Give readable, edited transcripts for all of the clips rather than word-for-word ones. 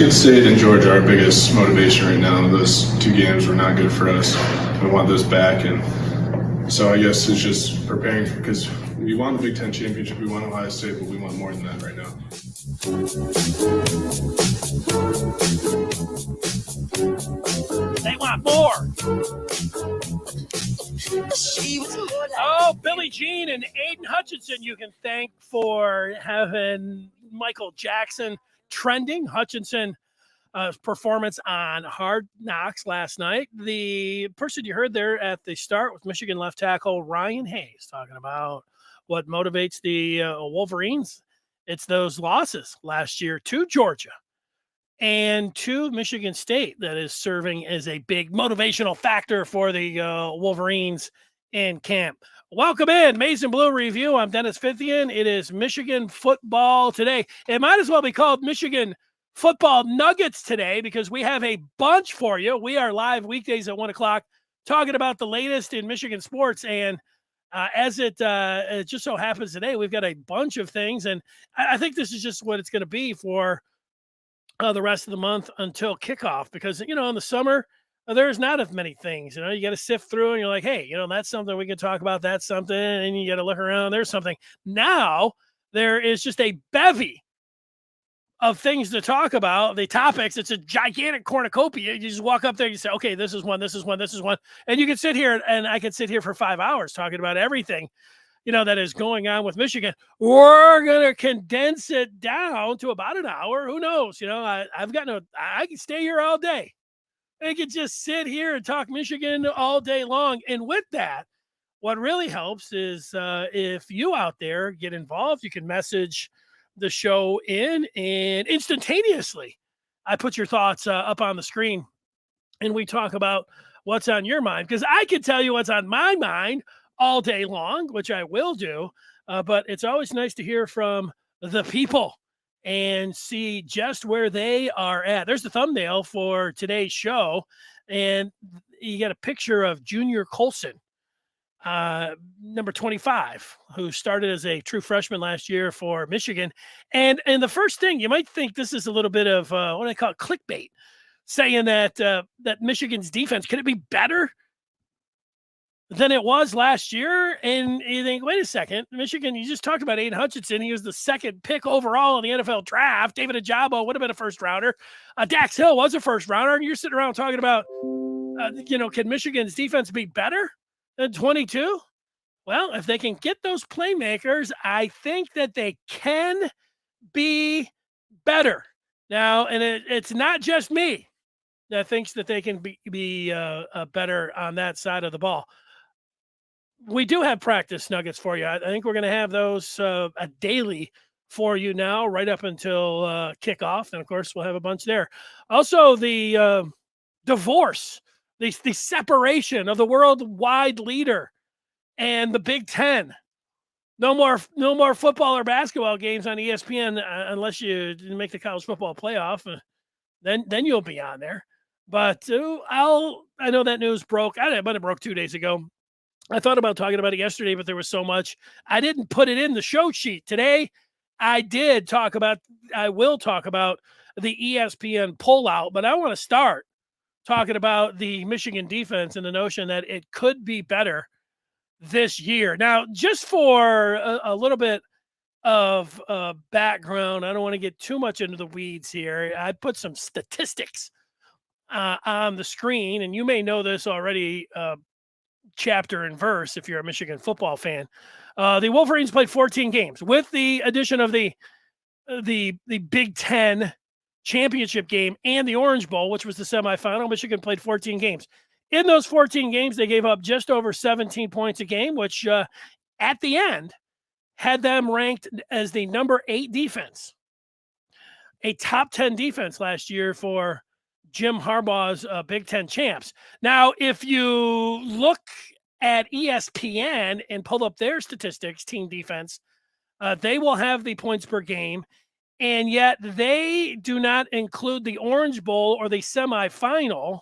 State and Georgia are our biggest motivation right now. Those two games were not good for us. We want those back, and so I guess it's just preparing because we won the Big Ten championship. We won Ohio State, but we want more than that right now. They want more. Oh, Billie Jean and Aiden Hutchinson, you can thank for having Michael Jackson trending. Hutchinson performance on Hard Knocks last night. The person you heard there at the start was Michigan left tackle Ryan Hayes, talking about what motivates the Wolverines. It's those losses last year to Georgia and to Michigan State that is serving as a big motivational factor for the Wolverines in camp. Welcome in, Maize and Blue Review. I'm Dennis Fithian. It is Michigan football today. It might as well be called Michigan Football Nuggets today because we have a bunch for you. We are live weekdays at 1 o'clock talking about the latest in Michigan sports. And as it just so happens today, we've got a bunch of things. And I think this is just what it's going to be for the rest of the month until kickoff because, in the summer, there's not as many things. You got to sift through and you're like, hey, that's something we can talk about. That's something. And you got to look around. There's something. Now there is just a bevy of things to talk about, the topics. It's a gigantic cornucopia. You just walk up there, you say, okay, this is one, this is one, this is one. And you can sit here and I could sit here for 5 hours talking about everything, that is going on with Michigan. We're going to condense it down to about an hour. Who knows? I can stay here all day. I could just sit here and talk Michigan all day long. And with that, what really helps is if you out there get involved, you can message the show in and instantaneously I put your thoughts up on the screen and we talk about what's on your mind because I can tell you what's on my mind all day long, which I will do. But it's always nice to hear from the people and see just where they are at. There's the thumbnail for today's show. And you get a picture of Junior Colson, number 25, who started as a true freshman last year for Michigan. And the first thing you might think this is a little bit of what I call clickbait, saying that that Michigan's defense, could it be better than it was last year? And you think, wait a second, Michigan, you just talked about Aiden Hutchinson. He was the second pick overall in the NFL draft. David Ajabo would have been a first rounder. Dax Hill was a first rounder. And you're sitting around talking about, can Michigan's defense be better than 22? Well, if they can get those playmakers, I think that they can be better. Now, and it's not just me that thinks that they can be better on that side of the ball. We do have practice nuggets for you. I think we're going to have those daily for you now, right up until kickoff. And, of course, we'll have a bunch there. Also, the divorce, the separation of the worldwide leader and the Big Ten. No more football or basketball games on ESPN unless you make the college football playoff. Then you'll be on there. But I know that news broke. It might have broke 2 days ago. I thought about talking about it yesterday, but there was so much. I didn't put it in the show sheet. Today, I will talk about the ESPN pullout, but I want to start talking about the Michigan defense and the notion that it could be better this year. Now, just for a little bit of background, I don't want to get too much into the weeds here. I put some statistics on the screen, and you may know this already, chapter and verse if you're a Michigan football fan. The Wolverines played 14 games with the addition of the Big Ten championship game and the Orange Bowl, which was the semifinal. Michigan played 14 games. In those 14 games, they gave up just over 17 points a game, which at the end had them ranked as the number 8 defense, a top 10 defense last year for Jim Harbaugh's Big Ten champs. Now, if you look at ESPN and pull up their statistics, team defense, they will have the points per game, and yet they do not include the Orange Bowl or the semifinal.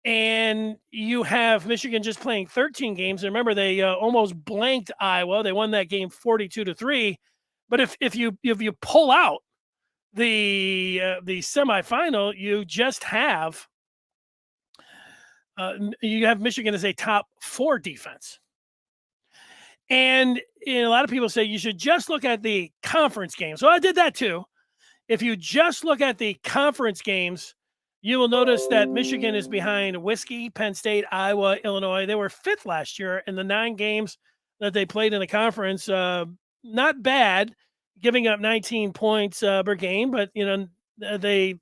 And you have Michigan just playing 13 games. And remember, they almost blanked Iowa. They won that game 42-3. But if you pull out the semifinal, you just have Michigan as a top 4 defense. And a lot of people say you should just look at the conference games. So I did that too. If you just look at the conference games, you will notice that Michigan is behind Whiskey, Penn State, Iowa, Illinois. They were 5th last year in the 9 games that they played in the conference. Not bad, giving up 19 points per game, but they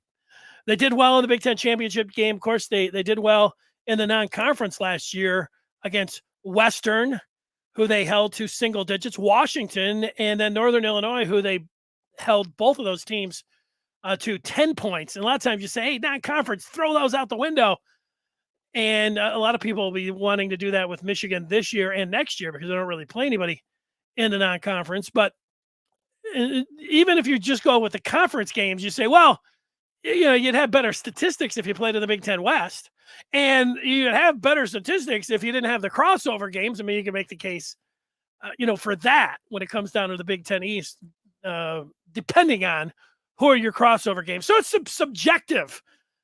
did well in the Big Ten championship game. Of course, they did well in the non-conference last year against Western, who they held to single digits, Washington, and then Northern Illinois, who they held both of those teams to 10 points. And a lot of times you say, hey, non-conference, throw those out the window. And a lot of people will be wanting to do that with Michigan this year and next year because they don't really play anybody in the non-conference. But even if you just go with the conference games, you say, well, you'd have better statistics if you played in the Big Ten West. And you'd have better statistics if you didn't have the crossover games. I mean, you can make the case, for that when it comes down to the Big Ten East, depending on who are your crossover games. So it's subjective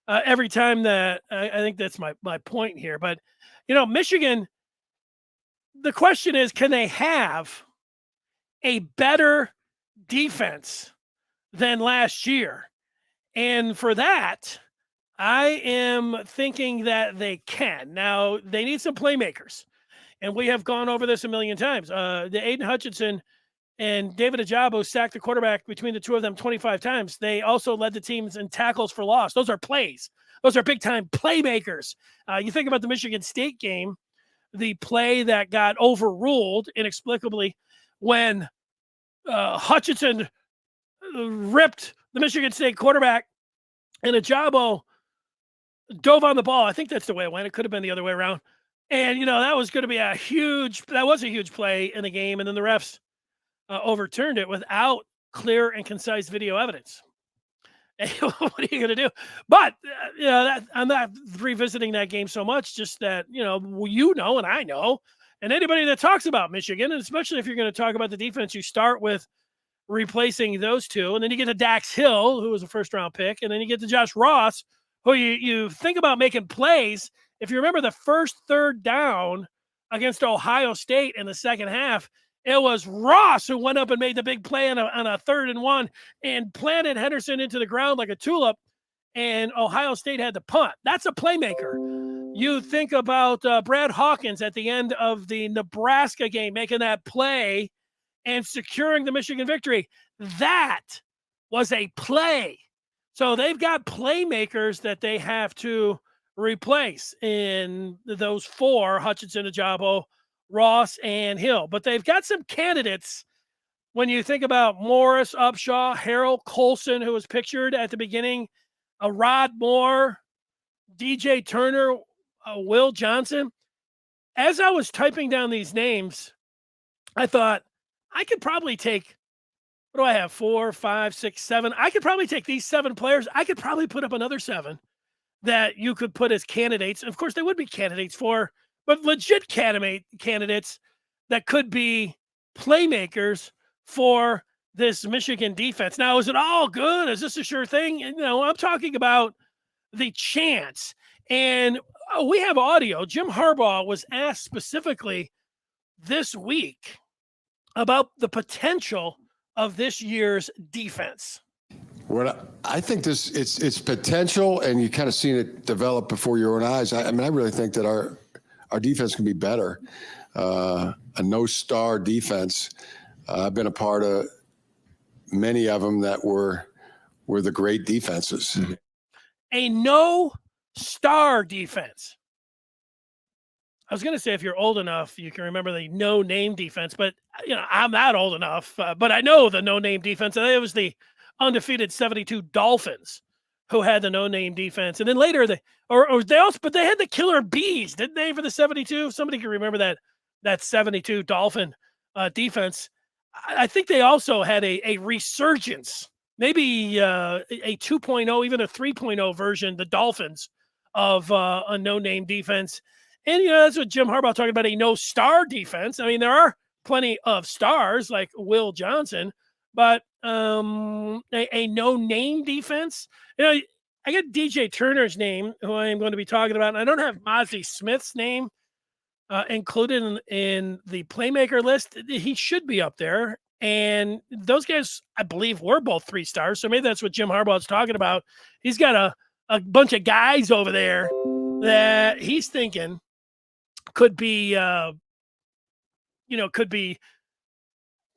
every time that I think that's my point here. But, Michigan, the question is, can they have a better defense than last year? And for that, I am thinking that they can. Now, they need some playmakers. And we have gone over this a million times. The Aiden Hutchinson and David Ajabo sacked the quarterback between the two of them 25 times. They also led the teams in tackles for loss. Those are plays. Those are big-time playmakers. You think about the Michigan State game, the play that got overruled inexplicably when Hutchinson ripped the Michigan State quarterback and Ajabo dove on the ball. I think that's the way it went. It could have been the other way around. And, that was going to be a huge play in the game. And then the refs overturned it without clear and concise video evidence. What are you going to do? But, I'm not revisiting that game so much, just that, and I know, and anybody that talks about Michigan, and especially if you're going to talk about the defense, you start with replacing those two, and then you get to Dax Hill, who was a first-round pick, and then you get to Josh Ross, who you think about making plays. If you remember the first third down against Ohio State in the second half, it was Ross who went up and made the big play on a 3rd and 1 and planted Henderson into the ground like a tulip, and Ohio State had to punt. That's a playmaker. You think about Brad Hawkins at the end of the Nebraska game making that play and securing the Michigan victory. That was a play. So they've got playmakers that they have to replace in those 4, Hutchinson, Ajabo, Ross, and Hill. But they've got some candidates when you think about Morris, Upshaw, Harold Colson, who was pictured at the beginning, Rod Moore, DJ Turner, Will Johnson. As I was typing down these names, I thought, I could probably take, what do I have, 4, 5, 6, 7? I could probably take these 7 players. I could probably put up another 7 that you could put as candidates. Of course, they would be candidates for, but legit candidates that could be playmakers for this Michigan defense. Now, is it all good? Is this a sure thing? I'm talking about the chance. And we have audio. Jim Harbaugh was asked specifically this week about the potential of this year's defense. Well, I think it's potential, and you kind of seen it develop before your own eyes. I really think that our defense can be better. A no-star defense. I've been a part of many of them that were the great defenses. Mm-hmm. A no-star defense. I was going to say, if you're old enough, you can remember the no-name defense, but I'm not old enough. But I know the no-name defense. It was the undefeated 72 Dolphins who had the no-name defense, and then later they had the Killer Bees, didn't they, for the 72? Somebody can remember that 72 Dolphin defense. I think they also had a resurgence, maybe a 2.0, even a 3.0 version, the Dolphins, of a no-name defense. And, that's what Jim Harbaugh talking about, a no-star defense. I mean, there are plenty of stars like Will Johnson, but a no-name defense. You know, I got DJ Turner's name, who I am going to be talking about, and I don't have Mozzie Smith's name included in the playmaker list. He should be up there. And those guys, I believe, were both 3 stars. So maybe that's what Jim Harbaugh is talking about. He's got a bunch of guys over there that he's thinking could be, could be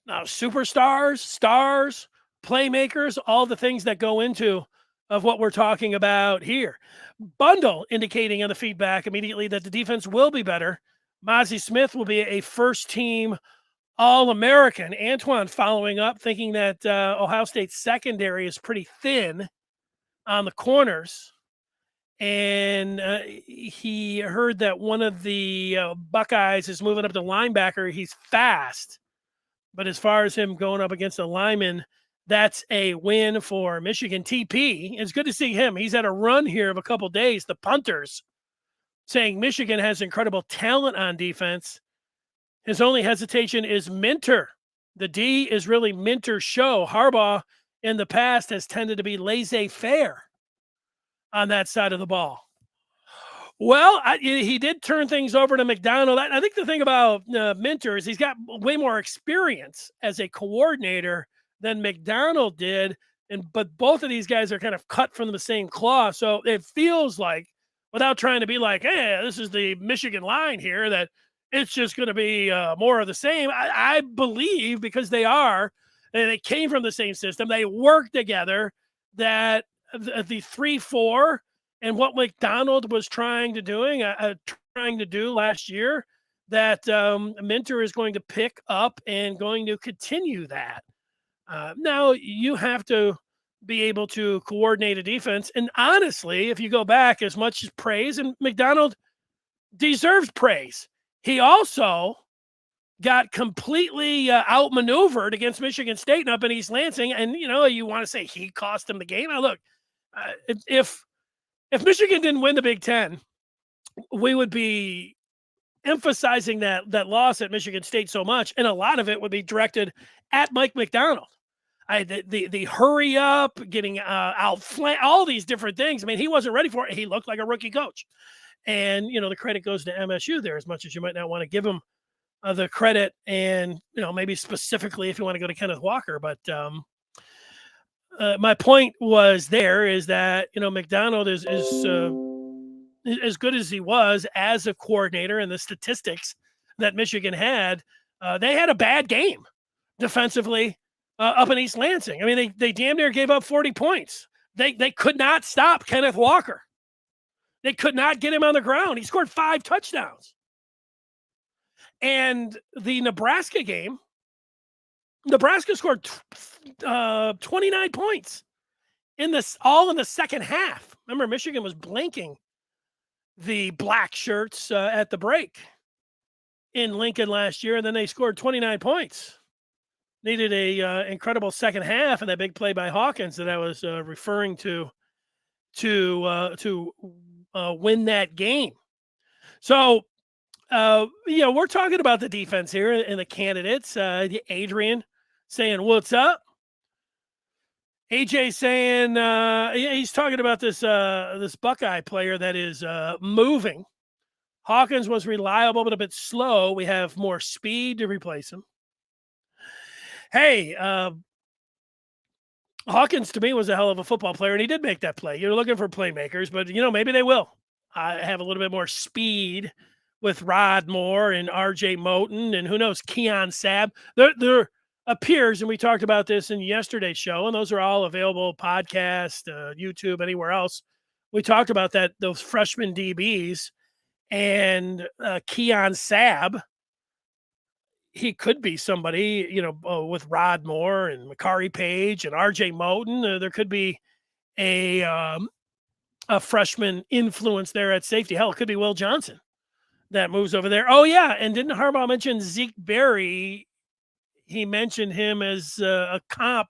superstars, stars, playmakers, all the things that go into of what we're talking about here. Bundle indicating on the feedback immediately that the defense will be better. Mozzie Smith will be a first-team All-American. Antoine following up, thinking that Ohio State's secondary is pretty thin on the corners. And he heard that one of the Buckeyes is moving up to linebacker. He's fast. But as far as him going up against a lineman, that's a win for Michigan. TP, it's good to see him. He's had a run here of a couple days. The punters saying Michigan has incredible talent on defense. His only hesitation is Minter. The D is really Minter's show. Harbaugh in the past has tended to be laissez-faire on that side of the ball. Well, he did turn things over to McDonald. I think the thing about Minter is he's got way more experience as a coordinator than McDonald did. But both of these guys are kind of cut from the same cloth. So it feels like, without trying to be like, hey, this is the Michigan line here, that it's just going to be more of the same. I believe, because they are, and they came from the same system, they work together, that the 3-4 and what McDonald was trying to do last year, that Minter is going to pick up and going to continue that. Now you have to be able to coordinate a defense. And honestly, if you go back, as much as praise, and McDonald deserves praise, he also got completely outmaneuvered against Michigan State and up in East Lansing. And, you want to say he cost him the game. Now, look, if Michigan didn't win the Big Ten, we would be emphasizing that loss at Michigan State so much, and a lot of it would be directed at Mike McDonald. The hurry up, getting outflanked, all these different things. I mean, he wasn't ready for it. He looked like a rookie coach. And, the credit goes to MSU there, as much as you might not want to give him the credit, and, maybe specifically if you want to go to Kenneth Walker. But my point is that, McDonald is as good as he was as a coordinator, and the statistics that Michigan had, they had a bad game defensively up in East Lansing. I mean, they damn near gave up 40 points. They could not stop Kenneth Walker. They could not get him on the ground. He scored 5 touchdowns. And the Nebraska game, Nebraska scored 29 points all in the second half. Remember, Michigan was blanking the black shirts at the break in Lincoln last year, and then they scored 29 points. Needed a incredible second half, and that big play by Hawkins that I was referring to win that game. So, we're talking about the defense here and the candidates. Adrian saying, what's up? AJ saying he's talking about this Buckeye player that is moving. Hawkins was reliable but a bit slow. We have more speed to replace him. Hey, Hawkins to me was a hell of a football player, and he did make that play. You're looking for playmakers, but maybe they will have a little bit more speed with Rod Moore and RJ Moten, and who knows, Keon Sabb. There appears, and we talked about this in yesterday's show, and those are all available, podcast, YouTube, anywhere else. We talked about those freshman DBs, and Keon Sabb, he could be somebody, with Rod Moore and Makari Page and RJ Moten. There could be a freshman influence there at safety. Hell, it could be Will Johnson that moves over there. Oh, yeah, and didn't Harbaugh mention Zeke Berry? He mentioned him as a comp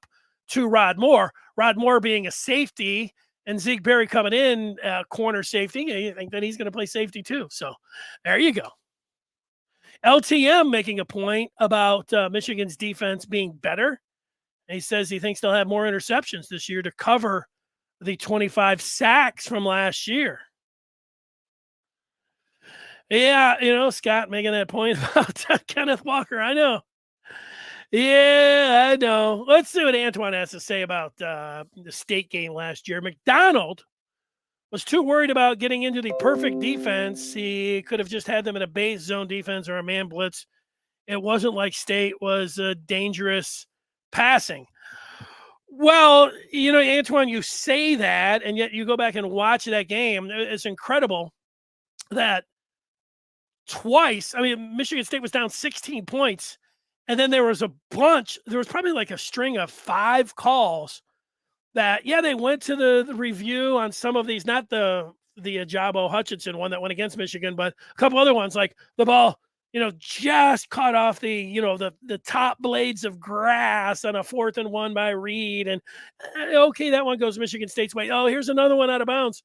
to Rod Moore. Rod Moore being a safety, and Zeke Berry coming in corner safety. You think that he's going to play safety too. So there you go. LTM making a point about Michigan's defense being better. He says he thinks they'll have more interceptions this year to cover the 25 sacks from last year. Yeah, Scott making that point about Kenneth Walker. I know. Yeah, I know. Let's see what Antoine has to say about the state game last year. McDonald was too worried about getting into the perfect defense. He could have just had them in a base zone defense or a man blitz. It wasn't like State was dangerous passing. Well, Antoine, you say that, and yet you go back and watch that game. It's incredible that twice, Michigan State was down 16 points, and then there was probably like a string of 5 calls that, they went to the review on some of these, not the Ajabo Hutchinson one that went against Michigan, but a couple other ones, like the ball, just caught off the top blades of grass on a 4th and 1 by Reed. And okay, that one goes Michigan State's way. Oh, here's another one out of bounds.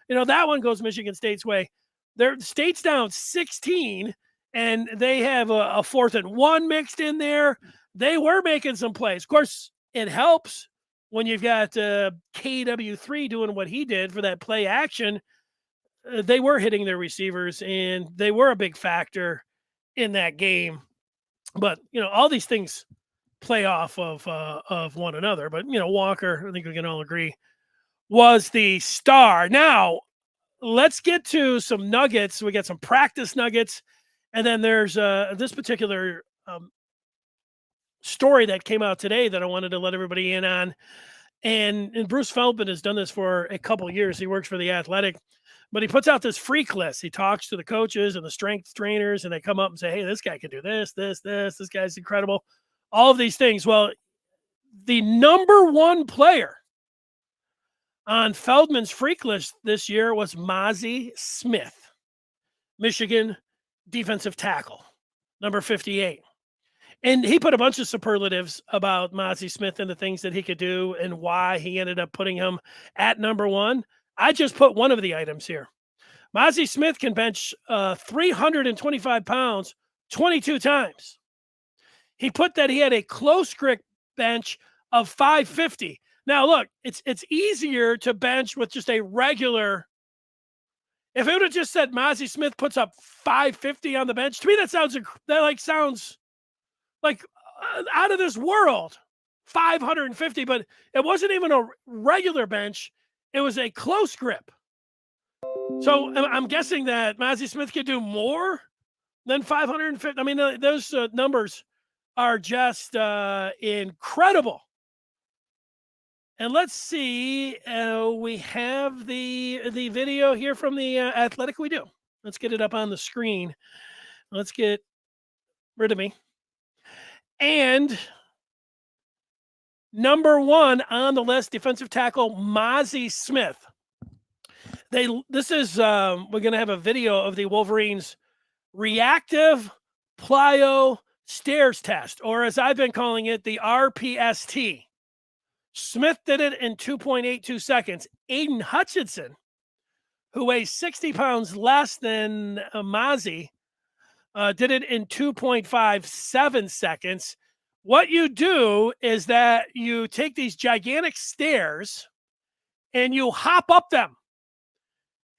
That one goes Michigan State's way. Their State's down 16, and they have a 4th and 1 mixed in there. They were making some plays. Of course, it helps when you've got KW3 doing what he did for that play action. They were hitting their receivers, and they were a big factor in that game. But, all these things play off of one another. But, Walker, I think we can all agree, was the star. Now, let's get to some nuggets. We got some practice nuggets. And then there's this particular story that came out today that I wanted to let everybody in on. And Bruce Feldman has done this for a couple of years. He works for The Athletic. But he puts out this freak list. He talks to the coaches and the strength trainers, and they come up and say, hey, this guy can do this. This guy's incredible. All of these things. Well, the number 1 player on Feldman's freak list this year was Mazi Smith, Michigan defensive tackle, number 58. And he put a bunch of superlatives about Mazi Smith and the things that he could do and why he ended up putting him at number 1. I just put one of the items here. Mazi Smith can bench 325 pounds 22 times. He put that he had a close grip bench of 550. Now, look, it's easier to bench with just a regular. If it would have just said Mazi Smith puts up 550 on the bench, to me that sounds like out of this world, 550. But it wasn't even a regular bench. It was a close grip. So I'm guessing that Mazi Smith could do more than 550. Those numbers are just incredible. And let's see, we have the video here from the Athletic. We do. Let's get it up on the screen. Let's get rid of me. And number 1 on the list, defensive tackle Mazi Smith. We're going to have a video of the Wolverines reactive plyo stairs test, or as I've been calling it, the RPST. Smith did it in 2.82 seconds. Aiden Hutchinson, who weighs 60 pounds less than Mazi, did it in 2.57 seconds. What you do is that you take these gigantic stairs and you hop up them.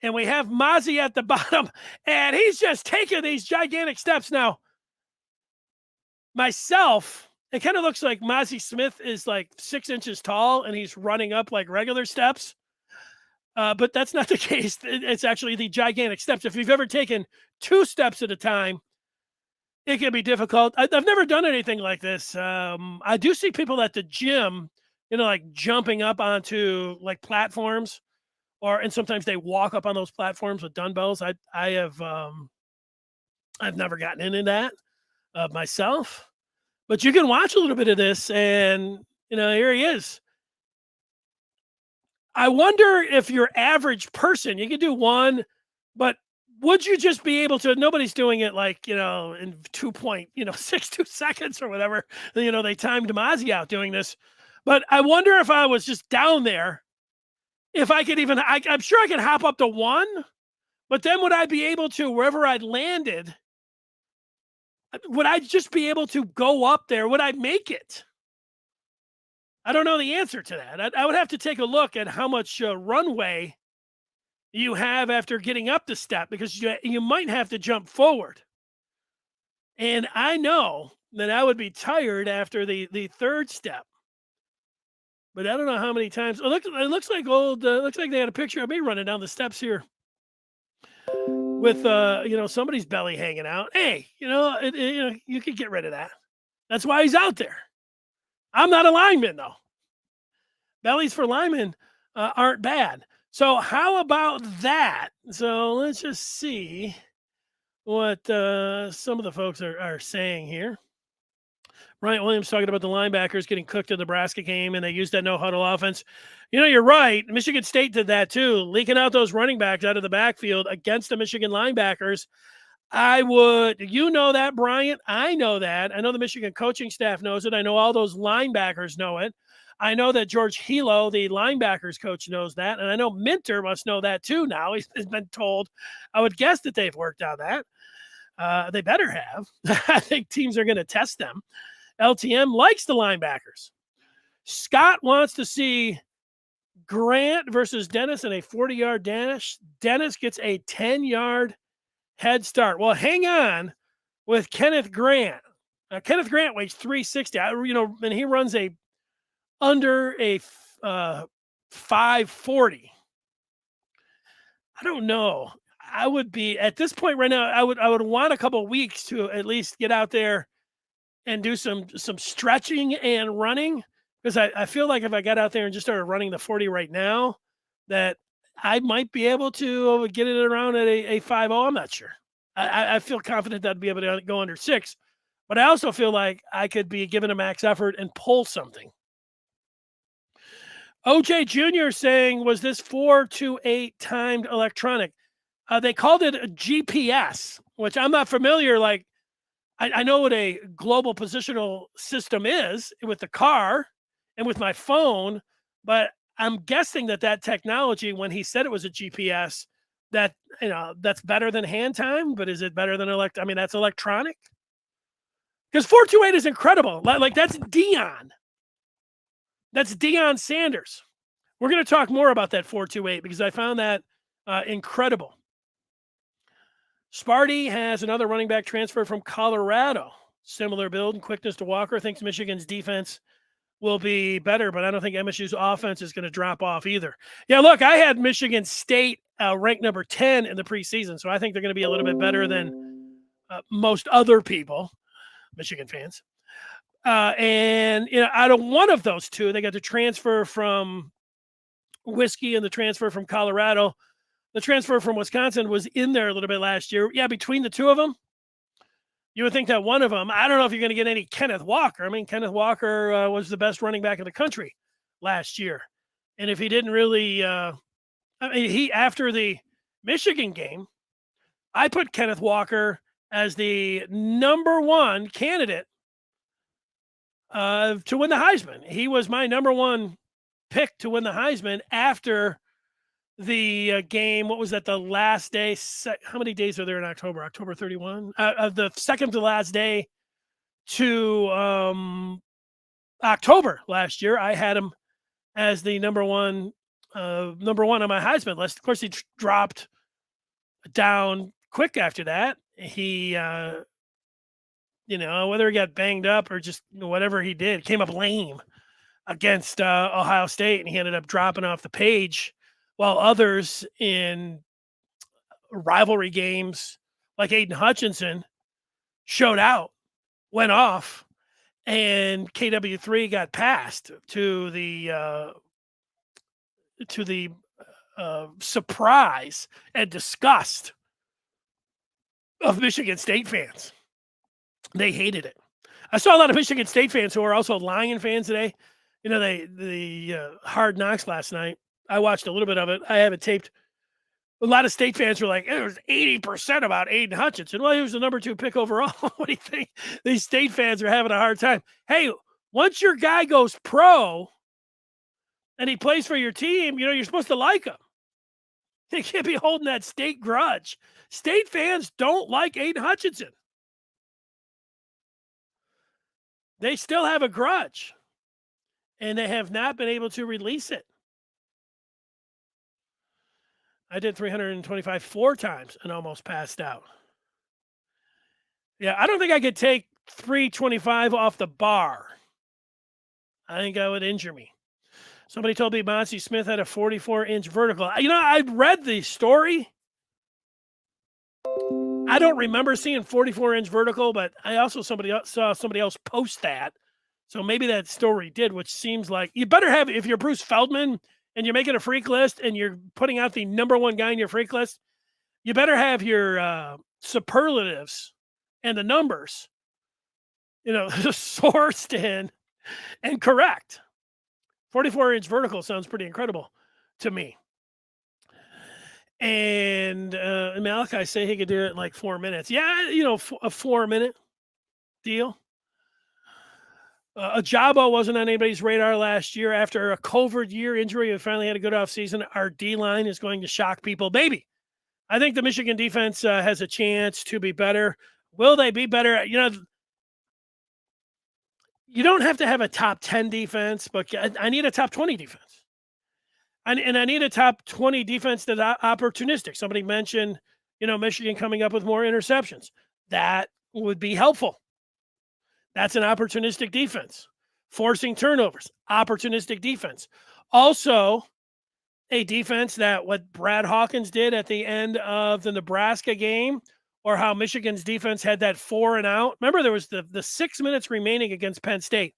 And we have Mazi at the bottom, and he's just taking these gigantic steps. Now, myself, it kind of looks like Mazi Smith is like 6 inches tall, and he's running up like regular steps. But that's not the case. It's actually the gigantic steps. If you've ever taken 2 steps at a time, it can be difficult. I've never done anything like this. I do see people at the gym, like jumping up onto like platforms, and sometimes they walk up on those platforms with dumbbells. I've never gotten into that myself, but you can watch a little bit of this, and here he is. I wonder if your average person, you can do one, but would you just be able to? Nobody's doing it like in 2.62 seconds or whatever. They timed Mazi out doing this, but I wonder if I was just down there, if I could even. I'm sure I could hop up to 1, but then would I be able to, wherever I'd landed? Would I just be able to go up there? Would I make it? I don't know the answer to that. I would have to take a look at how much runway you have after getting up the step, because you might have to jump forward. And I know that I would be tired after the third step. But I don't know how many times. It looks like looks like they had a picture of me running down the steps here with somebody's belly hanging out. Hey, you could get rid of that. That's why he's out there. I'm not a lineman though. Bellies for linemen aren't bad. So how about that? So let's just see what some of the folks are saying here. Ryan Williams talking about the linebackers getting cooked in the Nebraska game, and they used that no-huddle offense. You're right. Michigan State did that too, leaking out those running backs out of the backfield against the Michigan linebackers. I would, that, Bryant. I know that. I know the Michigan coaching staff knows it. I know all those linebackers know it. I know that George Hilo, the linebackers coach, knows that. And I know Minter must know that too now. He's been told. I would guess that they've worked on that. They better have. I think teams are going to test them. LTM likes the linebackers. Scott wants to see Grant versus Dennis in a 40-yard dash. Dennis gets a 10-yard head start. Well, hang on with Kenneth Grant. Kenneth Grant weighs 360. And he runs under a 540. I don't know. I would be at this point right now. I would want a couple of weeks to at least get out there and do some stretching and running, because I feel like if I got out there and just started running the 40 right now, that I might be able to get it around at a 5.0. I'm not sure. I feel confident that I'd be able to go under 6, but I also feel like I could be given a max effort and pull something. OJ Jr. saying, was this 4-8 timed electronic? They called it a GPS, which I'm not familiar. Like, I know what a global positional system is with the car and with my phone, but I'm guessing that technology, when he said it was a GPS, that's better than hand time, but is it better than that's electronic? Because 4-8 is incredible. Like that's Deion. That's Deion Sanders. We're going to talk more about that 4-8 because I found that incredible. Sparty has another running back transfer from Colorado. Similar build and quickness to Walker. Thinks Michigan's defense will be better, but I don't think MSU's offense is going to drop off either. Yeah, look, I had Michigan State ranked number 10 in the preseason, so I think they're going to be a little bit better than most other people, Michigan fans. And out of one of those two, they got the transfer from Whiskey and the transfer from Colorado. The transfer from Wisconsin was in there a little bit last year. Yeah, between the two of them, you would think that one of them, I don't know if you're going to get any Kenneth Walker. I mean, Kenneth Walker was the best running back in the country last year. And if he didn't really, after the Michigan game, I put Kenneth Walker as the number one candidate to win the Heisman. He was my number one pick to win the Heisman after the game. What was that? The last day? How many days are there in October? October 31? The second to last day to October last year, I had him as the number one on my Heisman list. Of course, he dropped down quick after that. He, whether he got banged up or just whatever he did, came up lame against Ohio State, and he ended up dropping off the page, while others in rivalry games like Aiden Hutchinson showed out, went off, and KW3 got passed to the surprise and disgust of Michigan State fans. They hated it. I saw a lot of Michigan State fans who are also Lion fans today. The Hard Knocks last night. I watched a little bit of it. I have it taped. A lot of State fans were like, it was 80% about Aiden Hutchinson. Well, he was the number 2 pick overall. What do you think? These State fans are having a hard time. Hey, once your guy goes pro and he plays for your team, you're supposed to like him. You can't be holding that State grudge. State fans don't like Aiden Hutchinson. They still have a grudge. and they have not been able to release it. I did 325 4 times and almost passed out. Yeah, I don't think I could take 325 off the bar. I think that would injure me. Somebody told me Monty Smith had a 44-inch vertical. I read the story. I don't remember seeing 44-inch vertical, but I also saw somebody else post that. So maybe that story did, which seems like you better have, if you're Bruce Feldman and you're making a freak list and you're putting out the number one guy in your freak list, you better have your superlatives and the numbers, sourced in and correct. 44-inch vertical sounds pretty incredible to me. And Malachi say he could do it in like 4 minutes. Yeah, a 4-minute deal. Ajabo wasn't on anybody's radar last year. After a COVID year injury, we finally had a good offseason. Our D-line is going to shock people. Maybe. I think the Michigan defense has a chance to be better. Will they be better? You don't have to have a top 10 defense, but I need a top 20 defense. And I need a top 20 defense that's opportunistic. Somebody mentioned, Michigan coming up with more interceptions. That would be helpful. That's an opportunistic defense. Forcing turnovers, opportunistic defense. Also, a defense that what Brad Hawkins did at the end of the Nebraska game, or how Michigan's defense had that 4 and out. Remember, there was the 6 minutes remaining against Penn State.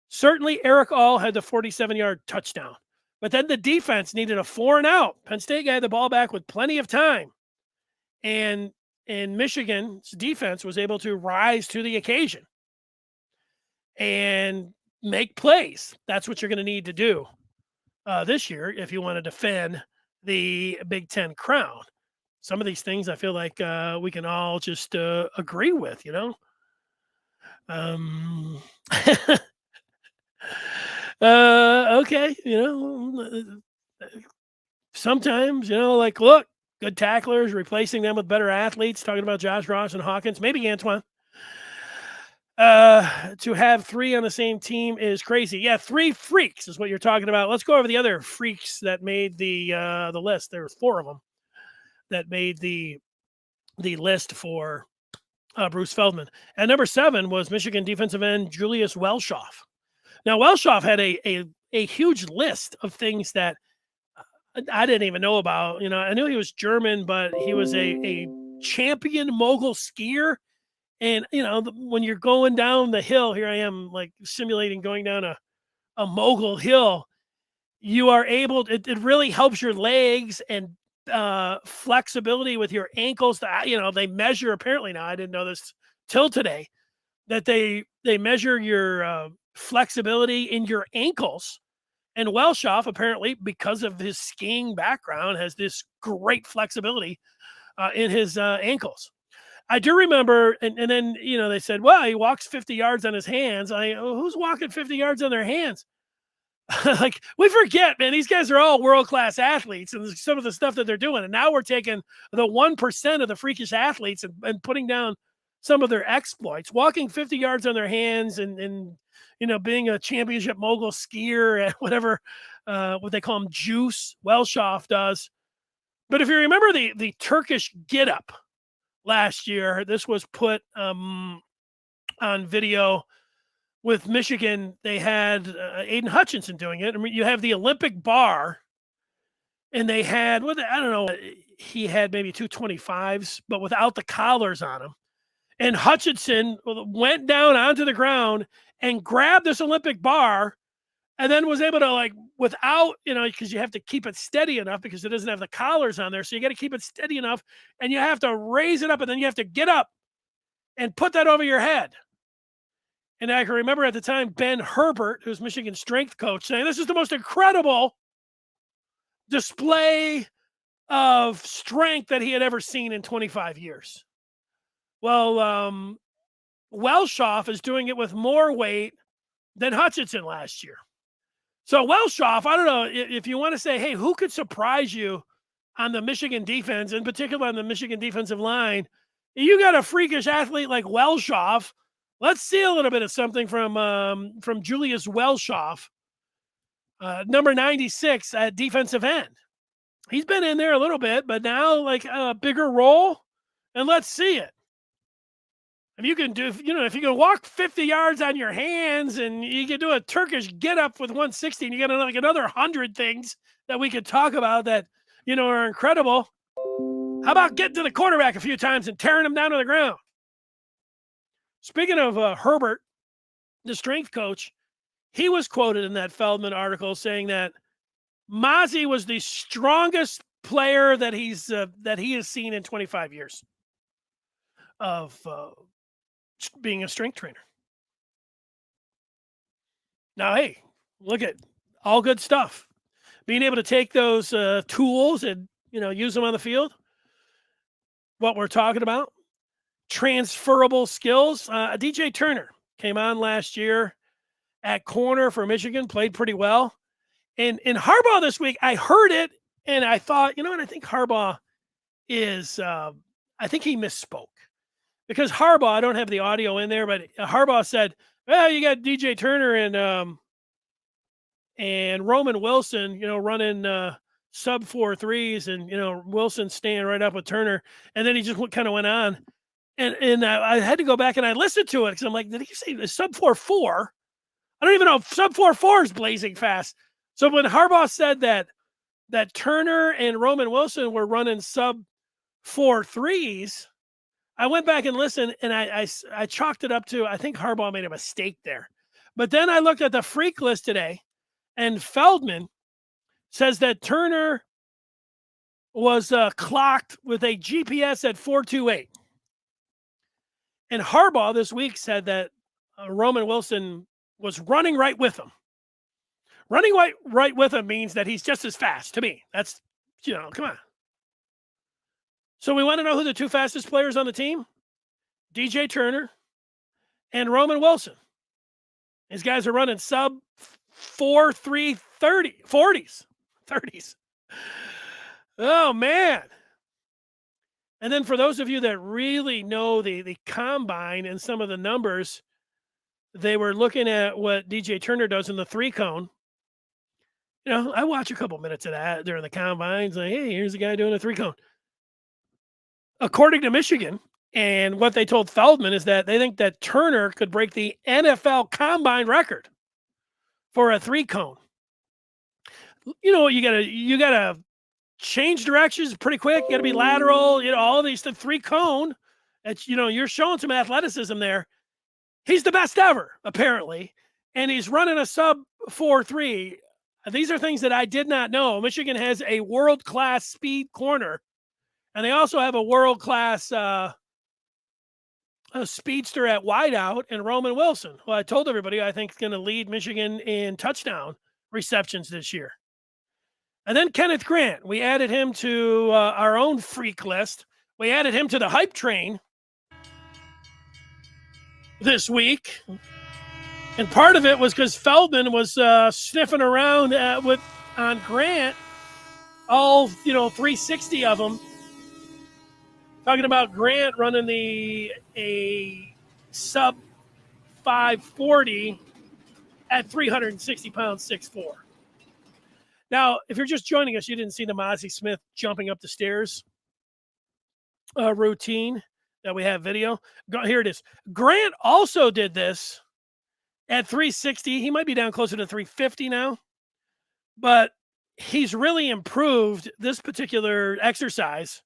Certainly, Eric All had the 47-yard touchdown. But then the defense needed a 4 and out. Penn State got the ball back with plenty of time. And Michigan's defense was able to rise to the occasion and make plays. That's what you're going to need to do this year if you want to defend the Big Ten crown. Some of these things I feel like we can all just agree with, okay, sometimes, look, good tacklers, replacing them with better athletes, talking about Josh Ross and Hawkins, maybe Antoine. To have 3 on the same team is crazy. Yeah, 3 freaks is what you're talking about. Let's go over the other freaks that made the list. There were 4 of them that made the list for Bruce Feldman. And number 7 was Michigan defensive end Julius Welschof. Now, Welschof had a huge list of things that I didn't even know about. I knew he was German, but he was a champion mogul skier. And, when you're going down the hill, here I am like simulating going down a mogul hill, you are able, it really helps your legs and flexibility with your ankles. They measure, apparently now, I didn't know this till today, that they measure your flexibility in your ankles. And Welschof, apparently, because of his skiing background, has this great flexibility in his ankles. I do remember, and then, they said, well, he walks 50 yards on his hands. Who's walking 50 yards on their hands? Like, we forget, man, these guys are all world-class athletes and some of the stuff that they're doing. And now we're taking the 1% of the freakish athletes and putting down some of their exploits, walking 50 yards on their hands and being a championship mogul skier at whatever, what they call him, Juice, Welschof does. But if you remember the Turkish get-up last year, this was put on video with Michigan. They had Aiden Hutchinson doing it. I mean, you have the Olympic bar, and they had, I don't know, he had maybe 225s, but without the collars on them. And Hutchinson went down onto the ground and grabbed this Olympic bar and then was able to, without, because you have to keep it steady enough because it doesn't have the collars on there. So you got to keep it steady enough and you have to raise it up and then you have to get up and put that over your head. And I can remember at the time, Ben Herbert, who's Michigan's strength coach, saying this is the most incredible display of strength that he had ever seen in 25 years. Well, Welschof is doing it with more weight than Hutchinson last year. So Welschof, I don't know if you want to say, hey, who could surprise you on the Michigan defense, in particular on the Michigan defensive line? You got a freakish athlete like Welschof. Let's see a little bit of something from Julius Welschof Number 96 at defensive end. He's been in there a little bit, but now like a bigger role, and let's see it. If you can do, if you can walk 50 yards on your hands and you can do a Turkish get up with 160, and you got like another 100 things that we could talk about that, are incredible. How about getting to the quarterback a few times and tearing him down to the ground? Speaking of Herbert, the strength coach, he was quoted in that Feldman article saying that Mazi was the strongest player that he has seen in 25 years of being a strength trainer. Now, hey, look at all good stuff. Being able to take those tools and, use them on the field. What we're talking about, transferable skills. DJ Turner came on last year at corner for Michigan, played pretty well. And in Harbaugh this week, I heard it and I thought, I think Harbaugh is, I think he misspoke. Because Harbaugh, I don't have the audio in there, but Harbaugh said, well, you got DJ Turner and Roman Wilson, running sub 4 threes, and Wilson staying right up with Turner, and then he just kind of went on, and I had to go back and I listened to it because I'm like, did he say the sub 4.4? I don't even know if sub 4.4 is blazing fast. So when Harbaugh said that Turner and Roman Wilson were running sub 4 threes, I went back and listened, and I chalked it up to, I think Harbaugh made a mistake there. But then I looked at the freak list today, and Feldman says that Turner was clocked with a GPS at 4.28. And Harbaugh this week said that Roman Wilson was running right with him. Running right with him means that he's just as fast to me. That's, come on. So we want to know who the two fastest players on the team? DJ Turner and Roman Wilson. These guys are running sub 4.3 30s. Oh, man. And then for those of you that really know the combine and some of the numbers, they were looking at what DJ Turner does in the 3-cone. I watch a couple minutes of that during the combines. Like, hey, here's a guy doing a 3-cone. According to Michigan, and what they told Feldman is that they think that Turner could break the NFL combine record for a 3-cone. You gotta change directions pretty quick. You gotta be lateral. All these 3-cone. It's you're showing some athleticism there. He's the best ever, apparently, and he's running a sub 4.3. These are things that I did not know. Michigan has a world-class speed corner. And they also have a world-class speedster at wideout in Roman Wilson, who I told everybody I think is going to lead Michigan in touchdown receptions this year. And then Kenneth Grant. We added him to our own freak list. We added him to the hype train this week. And part of it was because Feldman was sniffing around on Grant, all 360 of them. Talking about Grant running a sub 540 at 360 pounds, 6'4". Now, if you're just joining us, you didn't see the Mazi Smith jumping up the stairs routine that we have video. Here it is. Grant also did this at 360. He might be down closer to 350 now, but he's really improved this particular exercise.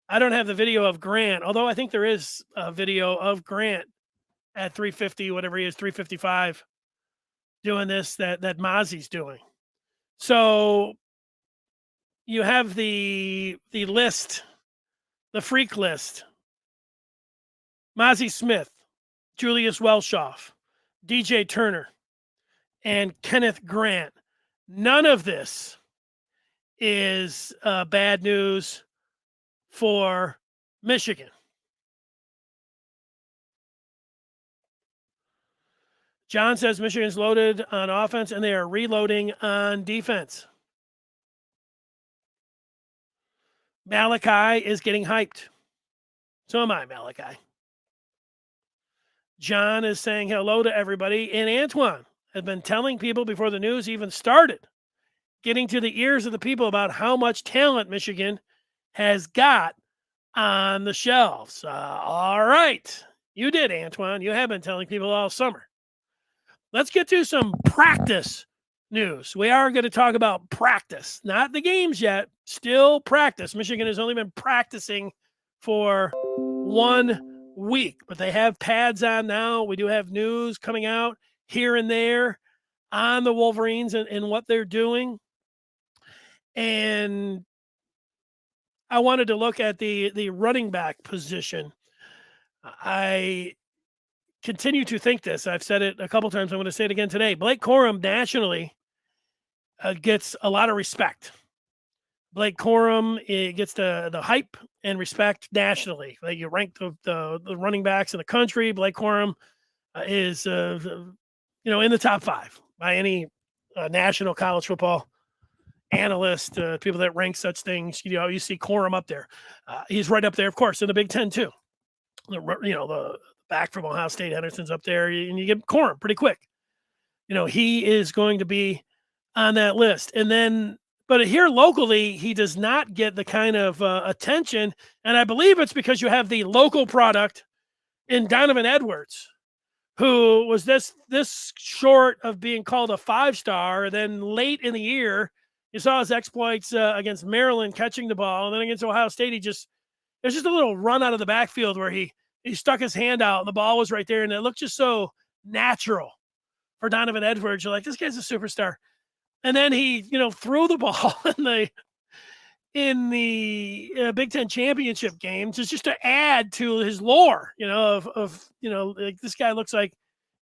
I don't have the video of Grant, although I think there is a video of Grant at 350, whatever he is, 355, doing this that Mazi's doing. So you have the list, the freak list. Mazi Smith, Julius Welshoff, DJ Turner, and Kenneth Grant. None of this is bad news for Michigan. John says Michigan's loaded on offense and they are reloading on defense. Malachi is getting hyped. So am I, Malachi. John is saying hello to everybody. And Antoine, has been telling people before the news even started, getting to the ears of the people about how much talent Michigan has got on the shelves. All right. You did, Antoine. You have been telling people all summer. Let's get to some practice news. We are going to talk about practice, not the games yet, still practice. Michigan has only been practicing for 1 week, but they have pads on now. We do have news coming out here and there on the Wolverines and what they're doing. And I wanted to look at the running back position. I continue to think this. I've said it a couple times. I'm going to say it again today. Blake Corum nationally gets a lot of respect. Blake Corum gets the hype and respect nationally. Like, you rank the running backs in the country. Blake Corum is in the top 5 by any national college football analyst, people that rank such things. You see Corum up there. He's right up there, of course, in the Big Ten too. The back from Ohio State, Henderson's up there, and you get Corum pretty quick. He is going to be on that list. And then, but here locally, he does not get the kind of attention. And I believe it's because you have the local product in Donovan Edwards, who was this short of being called a 5-star. Then late in the year, you saw his exploits against Maryland catching the ball. And then against Ohio State, there's just a little run out of the backfield where he stuck his hand out and the ball was right there. And it looked just so natural for Donovan Edwards. You're like, this guy's a superstar. And then he, threw the ball in the Big Ten championship games just to add to his lore, like, this guy looks like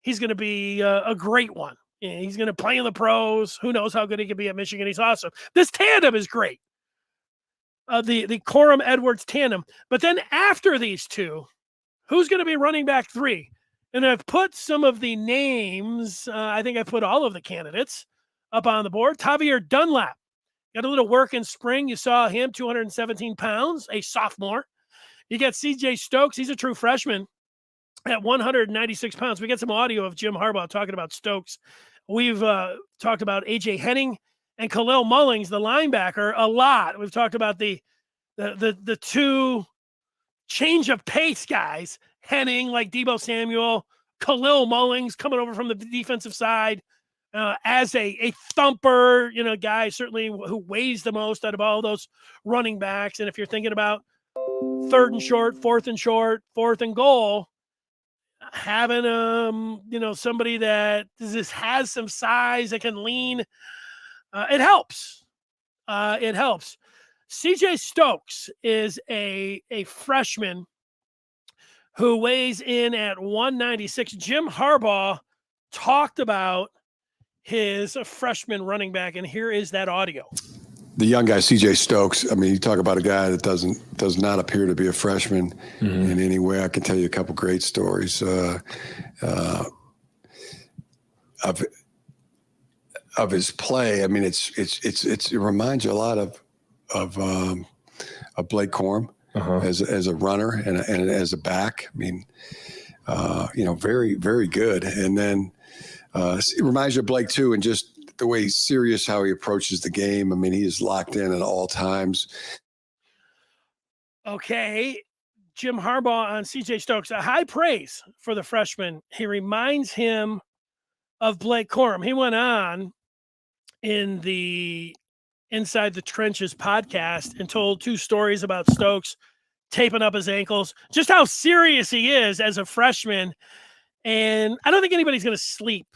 he's going to be a great one. He's going to play in the pros. Who knows how good he can be at Michigan? He's awesome. This tandem is great. The Corum Edwards tandem. But then after these two, who's going to be running back 3? And I've put some of the names. I think I put all of the candidates up on the board. Tavier Dunlap got a little work in spring. You saw him, 217 pounds, a sophomore. You got CJ Stokes. He's a true freshman at 196 pounds. We got some audio of Jim Harbaugh talking about Stokes. We've talked about A.J. Henning and Khalil Mullings, the linebacker, a lot. We've talked about the two change of pace guys, Henning, like Deebo Samuel, Khalil Mullings coming over from the defensive side as a thumper, guy certainly who weighs the most out of all those running backs. And if you're thinking about 3rd and short, 4th and short, 4th and goal, having somebody that has some size that can lean, it helps. It helps. CJ Stokes is a freshman who weighs in at 196. Jim Harbaugh talked about his freshman running back, and here is that audio. The young guy, CJ Stokes, I mean, you talk about a guy that does not appear to be a freshman in any way. I can tell you a couple great stories of his play. I mean, it reminds you a lot of Blake Corum as a runner and as a back. I mean, very, very good. And then it reminds you of Blake too, and just the way he's serious, how he approaches the game. I mean, he is locked in at all times. Okay. Jim Harbaugh on CJ Stokes, a high praise for the freshman. He reminds him of Blake Corum. He went on in the Inside the Trenches podcast and told 2 stories about Stokes taping up his ankles, just how serious he is as a freshman. And I don't think anybody's going to sleep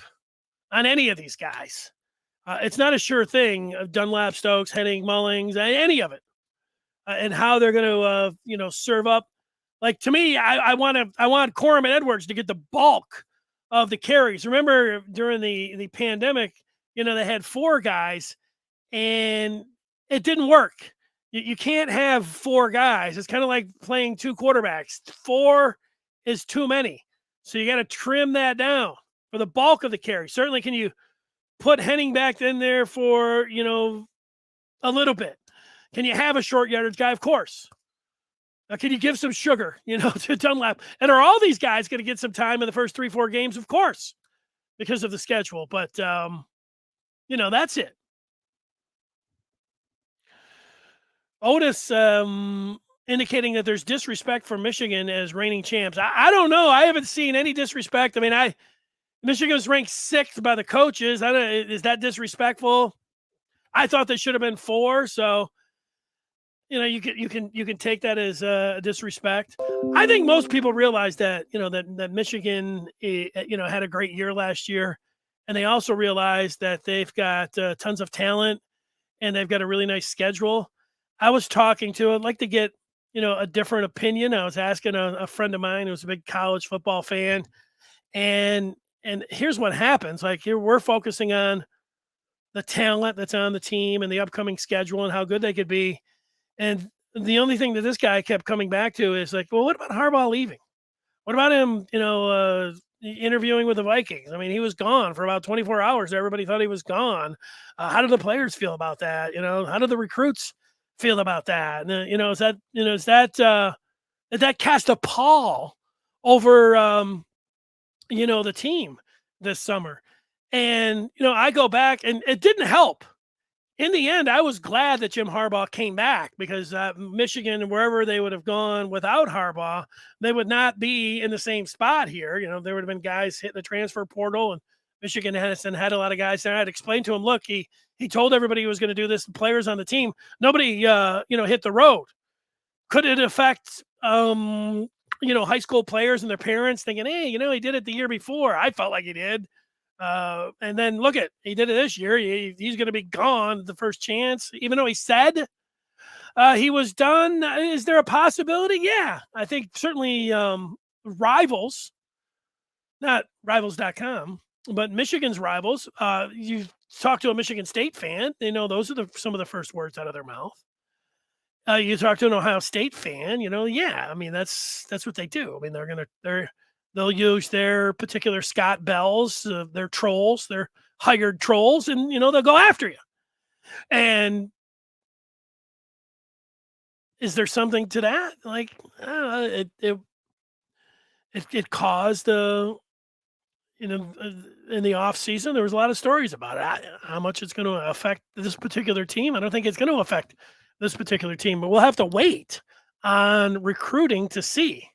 on any of these guys. It's not a sure thing of Dunlap, Stokes, Henning, Mullings, any of it, and how they're going to, serve up. Like, to me, I want Corum and Edwards to get the bulk of the carries. Remember during the pandemic, they had 4 guys and it didn't work. You can't have 4 guys. It's kind of like playing 2 quarterbacks. 4 is too many. So you got to trim that down for the bulk of the carry. Certainly, can you put Henning back in there for, a little bit? Can you have a short yardage guy? Of course. Can you give some sugar, to Dunlap? And are all these guys going to get some time in the first 3-4 games? Of course. because of the schedule. But, that's it. Otis indicating that there's disrespect for Michigan as reigning champs. I don't know. I haven't seen any disrespect. I mean, Michigan's ranked 6th by the coaches. Is that disrespectful? I thought they should have been 4. So, you can take that as disrespect. I think most people realize that that Michigan had a great year last year, and they also realize that they've got tons of talent and they've got a really nice schedule. I was talking to, I'd like to get a different opinion. I was asking a friend of mine who's a big college football fan, and here's what happens. Like, here we're focusing on the talent that's on the team and the upcoming schedule and how good they could be. And the only thing that this guy kept coming back to is like, well, what about Harbaugh leaving? What about him, interviewing with the Vikings? I mean, he was gone for about 24 hours. Everybody thought he was gone. How do the players feel about that? How do the recruits feel about that? And, is that cast a pall over, the team this summer? And, I go back and it didn't help. In the end, I was glad that Jim Harbaugh came back because Michigan, wherever they would have gone without Harbaugh, they would not be in the same spot here. There would have been guys hitting the transfer portal, and Michigan had a lot of guys there. I'd explained to him, look, he told everybody he was going to do this. The players on the team, nobody, hit the road. Could it affect, high school players and their parents thinking, hey, he did it the year before. I felt like he did. And then look at, he did it this year. He's going to be gone the first chance, even though he said he was done. Is there a possibility? Yeah, I think certainly rivals, not rivals.com, but Michigan's rivals. You talk to a Michigan State fan, they know those are some of the first words out of their mouth. You talk to an Ohio State fan, yeah, I mean, that's what they do. I mean, they'll use their particular Scott Bells, their trolls, their hired trolls, and they'll go after you. And is there something to that? Like, it caused in the off season, there was a lot of stories about it. How much it's going to affect this particular team. I don't think it's going to affect this particular team, but we'll have to wait on recruiting to see.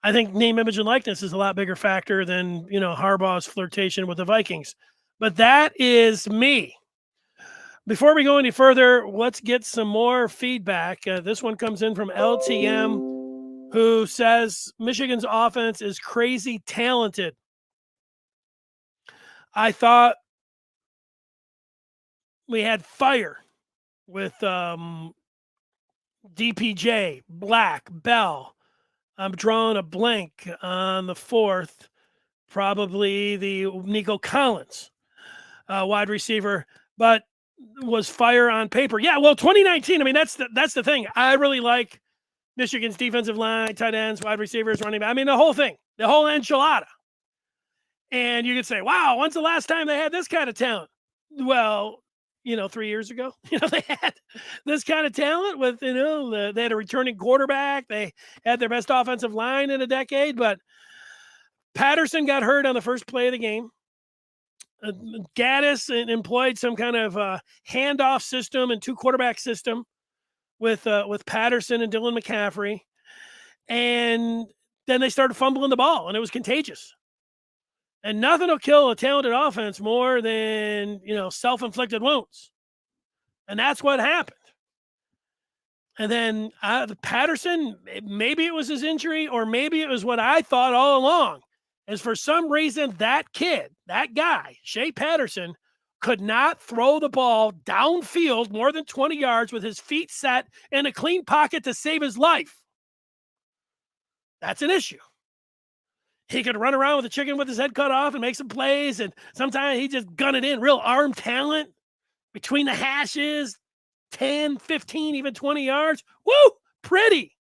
I think name, image, and likeness is a lot bigger factor than, Harbaugh's flirtation with the Vikings. But that is me. Before we go any further, let's get some more feedback. This one comes in from LTM, who says Michigan's offense is crazy talented. I thought we had fire with DPJ, Black, Bell. I'm drawing a blank on the 4th, probably the Nico Collins wide receiver, but was fire on paper. Yeah, well, 2019, I mean, that's the thing. I really like Michigan's defensive line, tight ends, wide receivers, running back. I mean, the whole thing, the whole enchilada. And you could say, wow, when's the last time they had this kind of talent? Well, 3 years ago, they had this kind of talent with, they had a returning quarterback. They had their best offensive line in a decade, but Patterson got hurt on the first play of the game. Gaddis employed some kind of handoff system and 2-quarterback system with Patterson and Dylan McCaffrey. And then they started fumbling the ball, and it was contagious. And nothing will kill a talented offense more than, self-inflicted wounds. And that's what happened. And then Patterson, maybe it was his injury, or maybe it was what I thought all along, is for some reason that kid, that guy, Shea Patterson, could not throw the ball downfield more than 20 yards with his feet set in a clean pocket to save his life. That's an issue. He could run around with a chicken with his head cut off and make some plays, and sometimes he just gun it in. Real arm talent between the hashes, 10, 15, even 20 yards. Woo! Pretty.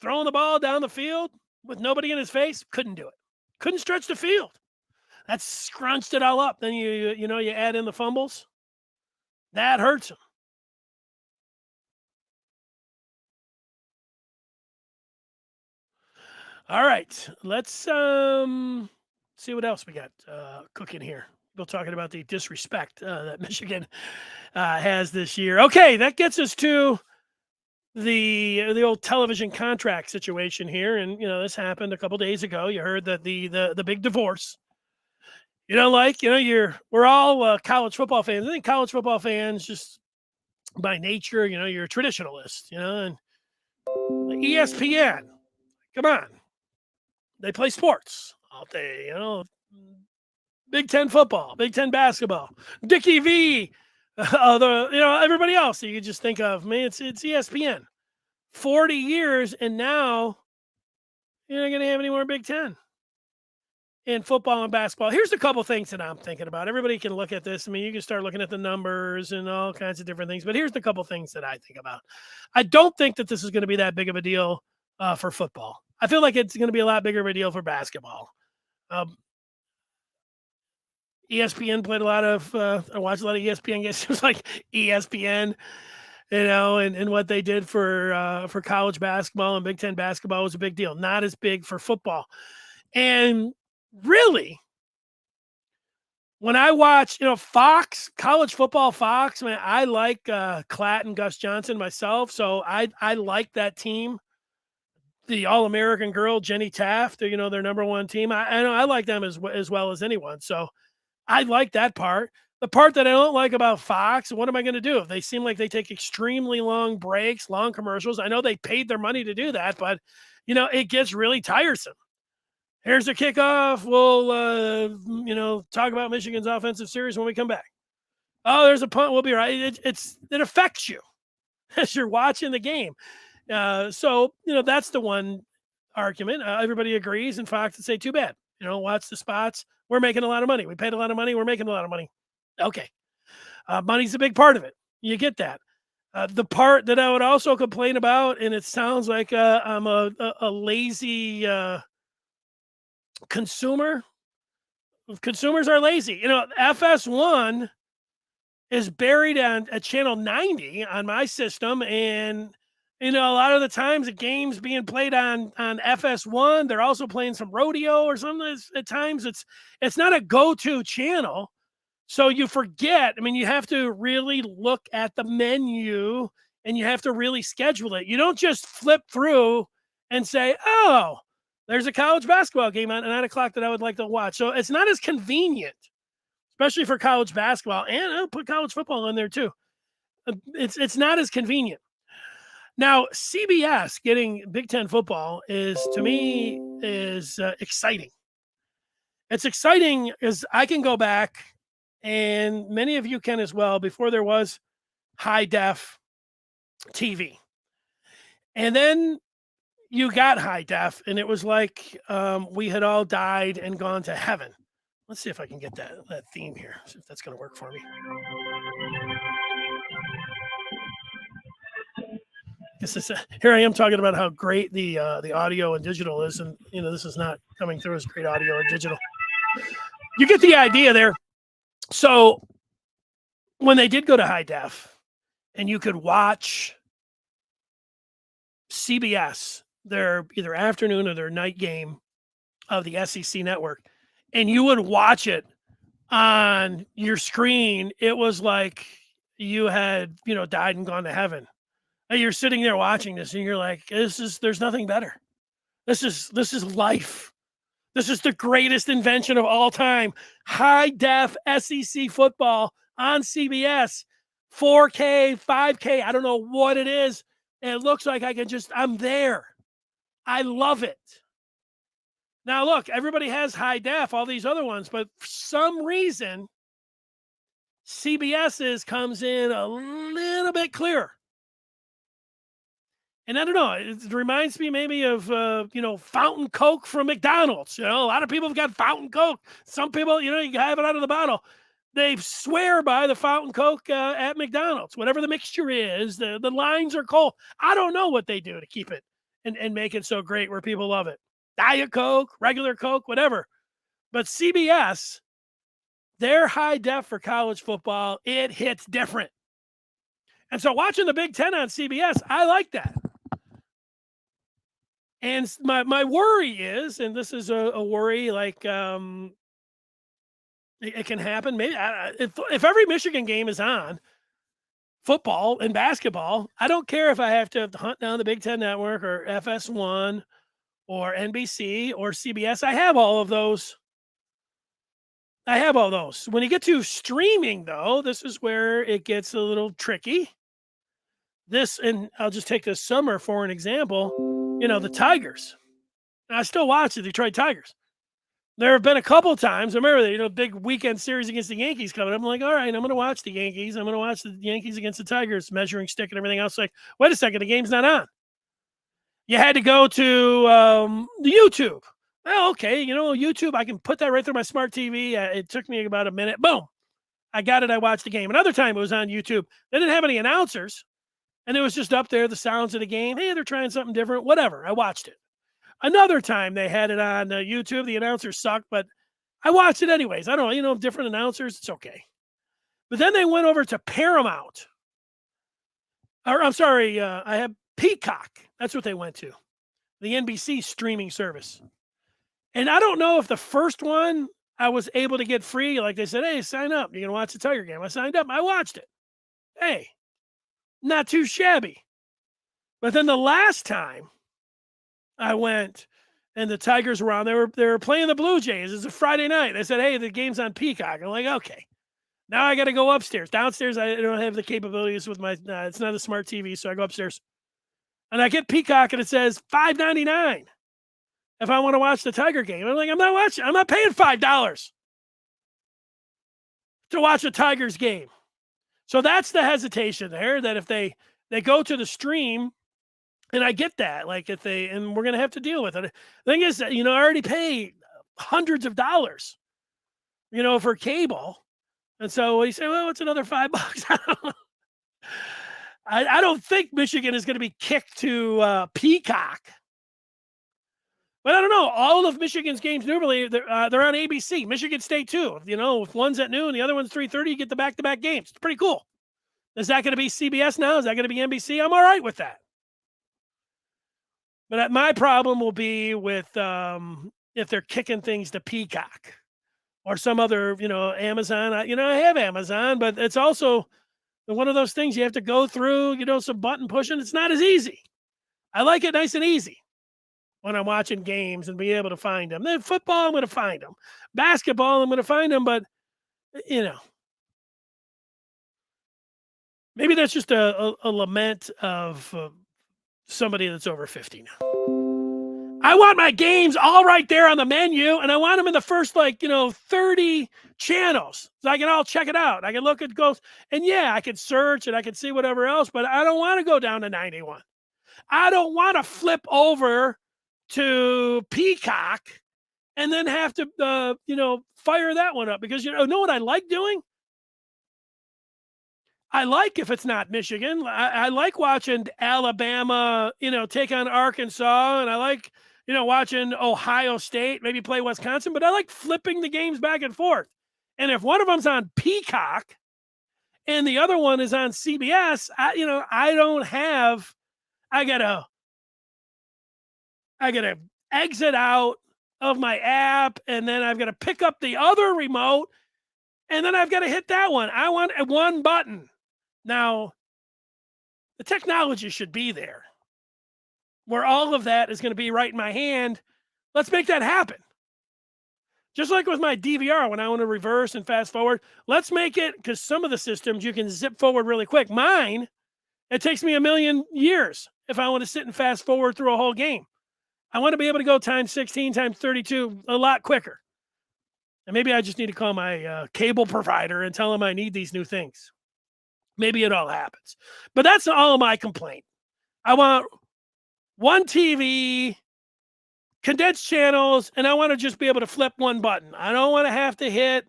Throwing the ball down the field with nobody in his face, couldn't do it. Couldn't stretch the field. That scrunched it all up. Then you add in the fumbles. That hurts him. All right, let's see what else we got cooking here. People talking about the disrespect that Michigan has this year. Okay, that gets us to the old television contract situation here, and this happened a couple days ago. You heard that the big divorce. We're all college football fans. I think college football fans, just by nature, you're a traditionalist. And ESPN, come on, they play sports all day. Big Ten football, Big Ten basketball, Dickie V, everybody else that you could just think of. Man, it's ESPN. 40 years, and now you're not going to have any more Big Ten in football and basketball. Here's a couple things that I'm thinking about. Everybody can look at this. I mean, you can start looking at the numbers and all kinds of different things, but here's the couple things that I think about. I don't think that this is going to be that big of a deal for football. I feel like it's going to be a lot bigger of a deal for basketball. ESPN played a lot of, I watched a lot of ESPN games. It was like ESPN, and what they did for college basketball and Big Ten basketball was a big deal. Not as big for football. And really, when I watch, Fox, college football Fox, man, I like Klatt and Gus Johnson myself. So I like that team. The All-American girl, Jenny Taft, their number one team. I like them as well as anyone. So I like that part. The part that I don't like about Fox, what am I going to do? If they seem like they take extremely long breaks, long commercials. I know they paid their money to do that, but, it gets really tiresome. Here's the kickoff. We'll, talk about Michigan's offensive series when we come back. Oh, there's a punt. We'll be right. It affects you as you're watching the game. So, that's the one argument. Everybody agrees, and Fox would say, too bad. Watch the spots. We're making a lot of money. We paid a lot of money. We're making a lot of money. Okay. Money's a big part of it. You get that. The part that I would also complain about, and it sounds like I'm a lazy consumer. Consumers are lazy. FS1 is buried on a channel 90 on my system, and a lot of the times the game's being played on FS1. They're also playing some rodeo or something. At times it's not a go-to channel. So you forget. I mean, you have to really look at the menu, and you have to really schedule it. You don't just flip through and say, oh, there's a college basketball game at 9 o'clock that I would like to watch. So it's not as convenient, especially for college basketball. And I'll put college football in there too. It's not as convenient. Now, CBS getting Big Ten football to me is exciting. It's exciting because I can go back, and many of you can as well, before there was high def TV. And then you got high def, and it was like we had all died and gone to heaven. Let's see if I can get that theme here, see if that's going to work for me. Here I am talking about how great the audio and digital is, and this is not coming through as great audio and digital. You get the idea there. So when they did go to high def, and you could watch CBS, their either afternoon or their night game of the SEC network, and you would watch it on your screen, it was like you had died and gone to heaven. And you're sitting there watching this, and you're like, there's nothing better. This is life. This is the greatest invention of all time. High def SEC football on CBS, 4K, 5K. I don't know what it is. And it looks like I'm there. I love it. Now look, everybody has high def, all these other ones, but for some reason, CBS's comes in a little bit clearer. And I don't know, it reminds me maybe of, fountain Coke from McDonald's. A lot of people have got fountain Coke. Some people, you can have it out of the bottle. They swear by the fountain Coke at McDonald's. Whatever the mixture is, the lines are cold. I don't know what they do to keep it and make it so great where people love it. Diet Coke, regular Coke, whatever. But CBS, their high def for college football, it hits different. And so watching the Big Ten on CBS, I like that. And my worry is, and this is a worry, like it can happen. Maybe if every Michigan game is on football and basketball, I don't care if I have to hunt down the Big Ten Network or FS1 or NBC or CBS. I have all of those. When you get to streaming, though, this is where it gets a little tricky. And I'll just take this summer for an example. The Tigers. I still watch the Detroit Tigers. There have been a couple times. I remember the big weekend series against the Yankees coming up. I'm like, all right, I'm going to watch the Yankees. I'm going to watch the Yankees against the Tigers, measuring stick and everything else. Like, wait a second, the game's not on. You had to go to the YouTube. Well, okay, YouTube, I can put that right through my smart TV. It took me about a minute. Boom. I got it. I watched the game. Another time it was on YouTube. They didn't have any announcers. And it was just up there, the sounds of the game. Hey, they're trying something different. Whatever. I watched it. Another time they had it on YouTube. The announcers sucked, but I watched it anyways. I don't know, different announcers. It's okay. But then they went over to Paramount. Or I'm sorry, I have Peacock. That's what they went to. The NBC streaming service. And I don't know if the first one I was able to get free. Like they said, hey, sign up. You're going to watch the Tiger game. I signed up. I watched it. Hey, not too shabby. But then the last time I went and the Tigers were on, they were playing the Blue Jays. It's a Friday night. They said, hey, the game's on Peacock. I'm like, okay. Now I got to go upstairs. Downstairs, I don't have the capabilities with my, it's not a smart TV, so I go upstairs. And I get Peacock and it says $5.99 if I want to watch the Tiger game. I'm like, I'm not paying $5 to watch a Tigers game. So that's the hesitation there, that if they go to the stream, and I get that, like and we're going to have to deal with it. The thing is, I already pay hundreds of dollars, for cable. And so you say, well, it's another $5. I don't think Michigan is going to be kicked to Peacock. But I don't know. All of Michigan's games normally they're on ABC. Michigan State too. If one's at noon, the other one's 3:30, you get the back-to-back games. It's pretty cool. Is that going to be CBS now? Is that going to be NBC? I'm all right with that. But my problem will be with if they're kicking things to Peacock or some other, Amazon. I have Amazon, but it's also one of those things you have to go through, some button pushing. It's not as easy. I like it nice and easy when I'm watching games and be able to find them. Then football, I'm going to find them. Basketball, I'm going to find them. But, maybe that's just a lament of somebody that's over 50 now. I want my games all right there on the menu, and I want them in the first 30 channels so I can all check it out. I can look at goals, and I can search and I can see whatever else, but I don't want to go down to 91. I don't want to flip over to Peacock and then have to fire that one up, because know what I like doing? I like, if it's not Michigan, I like watching Alabama, take on Arkansas, and I like, watching Ohio State maybe play Wisconsin, but I like flipping the games back and forth. And if one of them's on Peacock and the other one is on CBS, I gotta exit out of my app, and then I've got to pick up the other remote, and then I've got to hit that one. I want one button. Now, the technology should be there where all of that is going to be right in my hand. Let's make that happen. Just like with my DVR, when I want to reverse and fast forward, let's make it, because some of the systems you can zip forward really quick. Mine, it takes me a million years if I want to sit and fast forward through a whole game. I want to be able to go times 16, times 32 a lot quicker. And maybe I just need to call my cable provider and tell them I need these new things. Maybe it all happens. But that's all my complaint. I want one TV, condensed channels, and I want to just be able to flip one button. I don't want to have to hit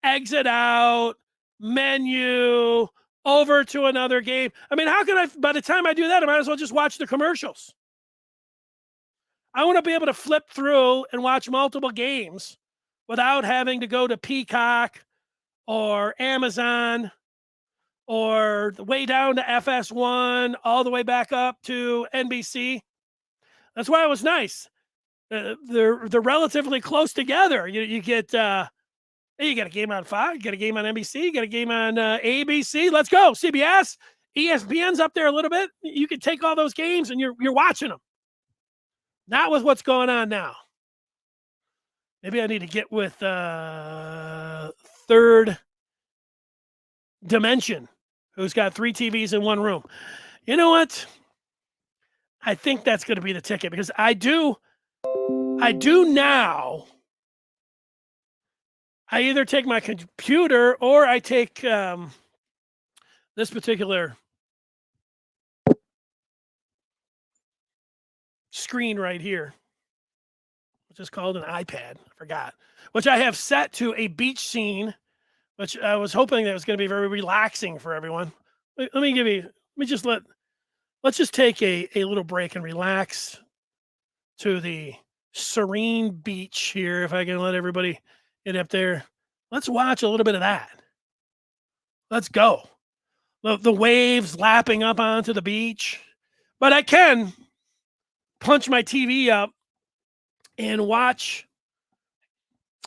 exit out, menu, over to another game. I mean, how can I, by the time I do that, I might as well just watch the commercials. I want to be able to flip through and watch multiple games without having to go to Peacock or Amazon or way down to FS1, all the way back up to NBC. That's why it was nice. They're relatively close together. You get hey, you got a game on Fox, you got a game on NBC, you got a game on ABC. Let's go, CBS, ESPN's up there a little bit. You can take all those games and you're watching them. Not with what's going on now. Maybe I need to get with Third Dimension, who's got 3 TVs in one room. You know what? I think that's going to be the ticket because I do now. I either take my computer or I take this particular screen right here, which is called an iPad. I forgot, which I have set to a beach scene, which I was hoping that was going to be very relaxing for everyone. Let's just take a little break and relax to the serene beach here. If I can let everybody get up there, let's watch a little bit of that. Let's go. The waves lapping up onto the beach, but I can punch my TV up and watch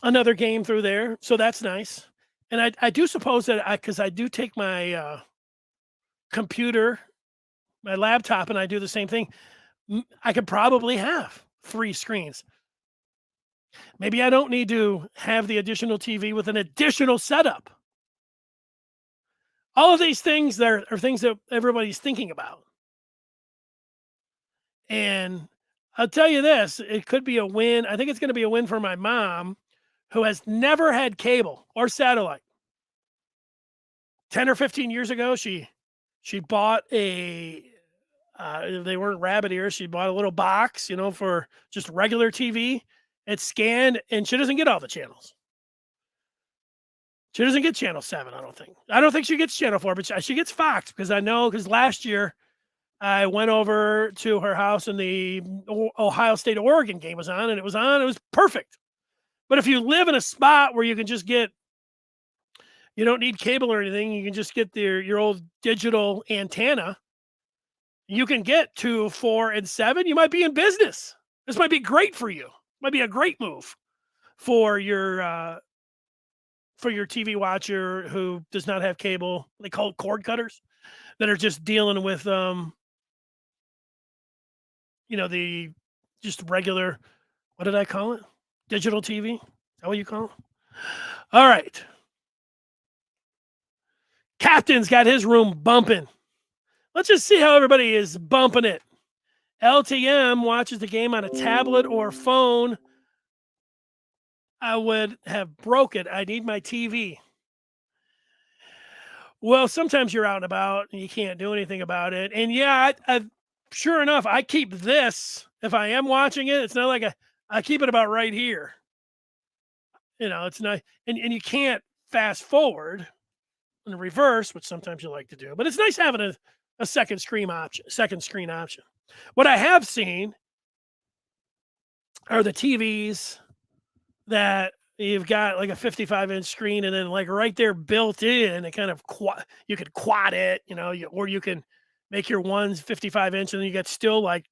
another game through there. So that's nice. And I do suppose that because I do take my computer, my laptop, and I do the same thing, I could probably have 3 screens. Maybe I don't need to have the additional TV with an additional setup. All of these things are things that everybody's thinking about. And I'll tell you this, it could be a win. I think it's going to be a win for my mom, who has never had cable or satellite. 10 or 15 years ago, she bought they weren't rabbit ears. She bought a little box, for just regular TV. It's scanned, and she doesn't get all the channels. She doesn't get Channel 7, I don't think. I don't think she gets Channel 4, but she gets Fox because last year I went over to her house and the Ohio State-Oregon game was on, and it was on. It was perfect. But if you live in a spot where you can just you don't need cable or anything, you can just get your old digital antenna, you can get 2, 4, and 7. You might be in business. This might be great for you. Might be a great move for your TV watcher who does not have cable. They call it cord cutters that are just dealing with the just regular, what did I call it? Digital TV? Is that what you call it? All right. Captain's got his room bumping. Let's just see how everybody is bumping it. LTM watches the game on a tablet or phone. I would have broke it. I need my TV. Well, sometimes you're out and about and you can't do anything about it. And yeah, sure enough, I keep this. If I am watching it, it's not like I keep it about right here. It's not, and you can't fast forward and reverse, which sometimes you like to do. But it's nice having a second screen option. What I have seen are the TVs that you've got like a 55-inch screen, and then like right there built in, it kind of you could quad it, or you can make your ones 55-inch, and then you get still like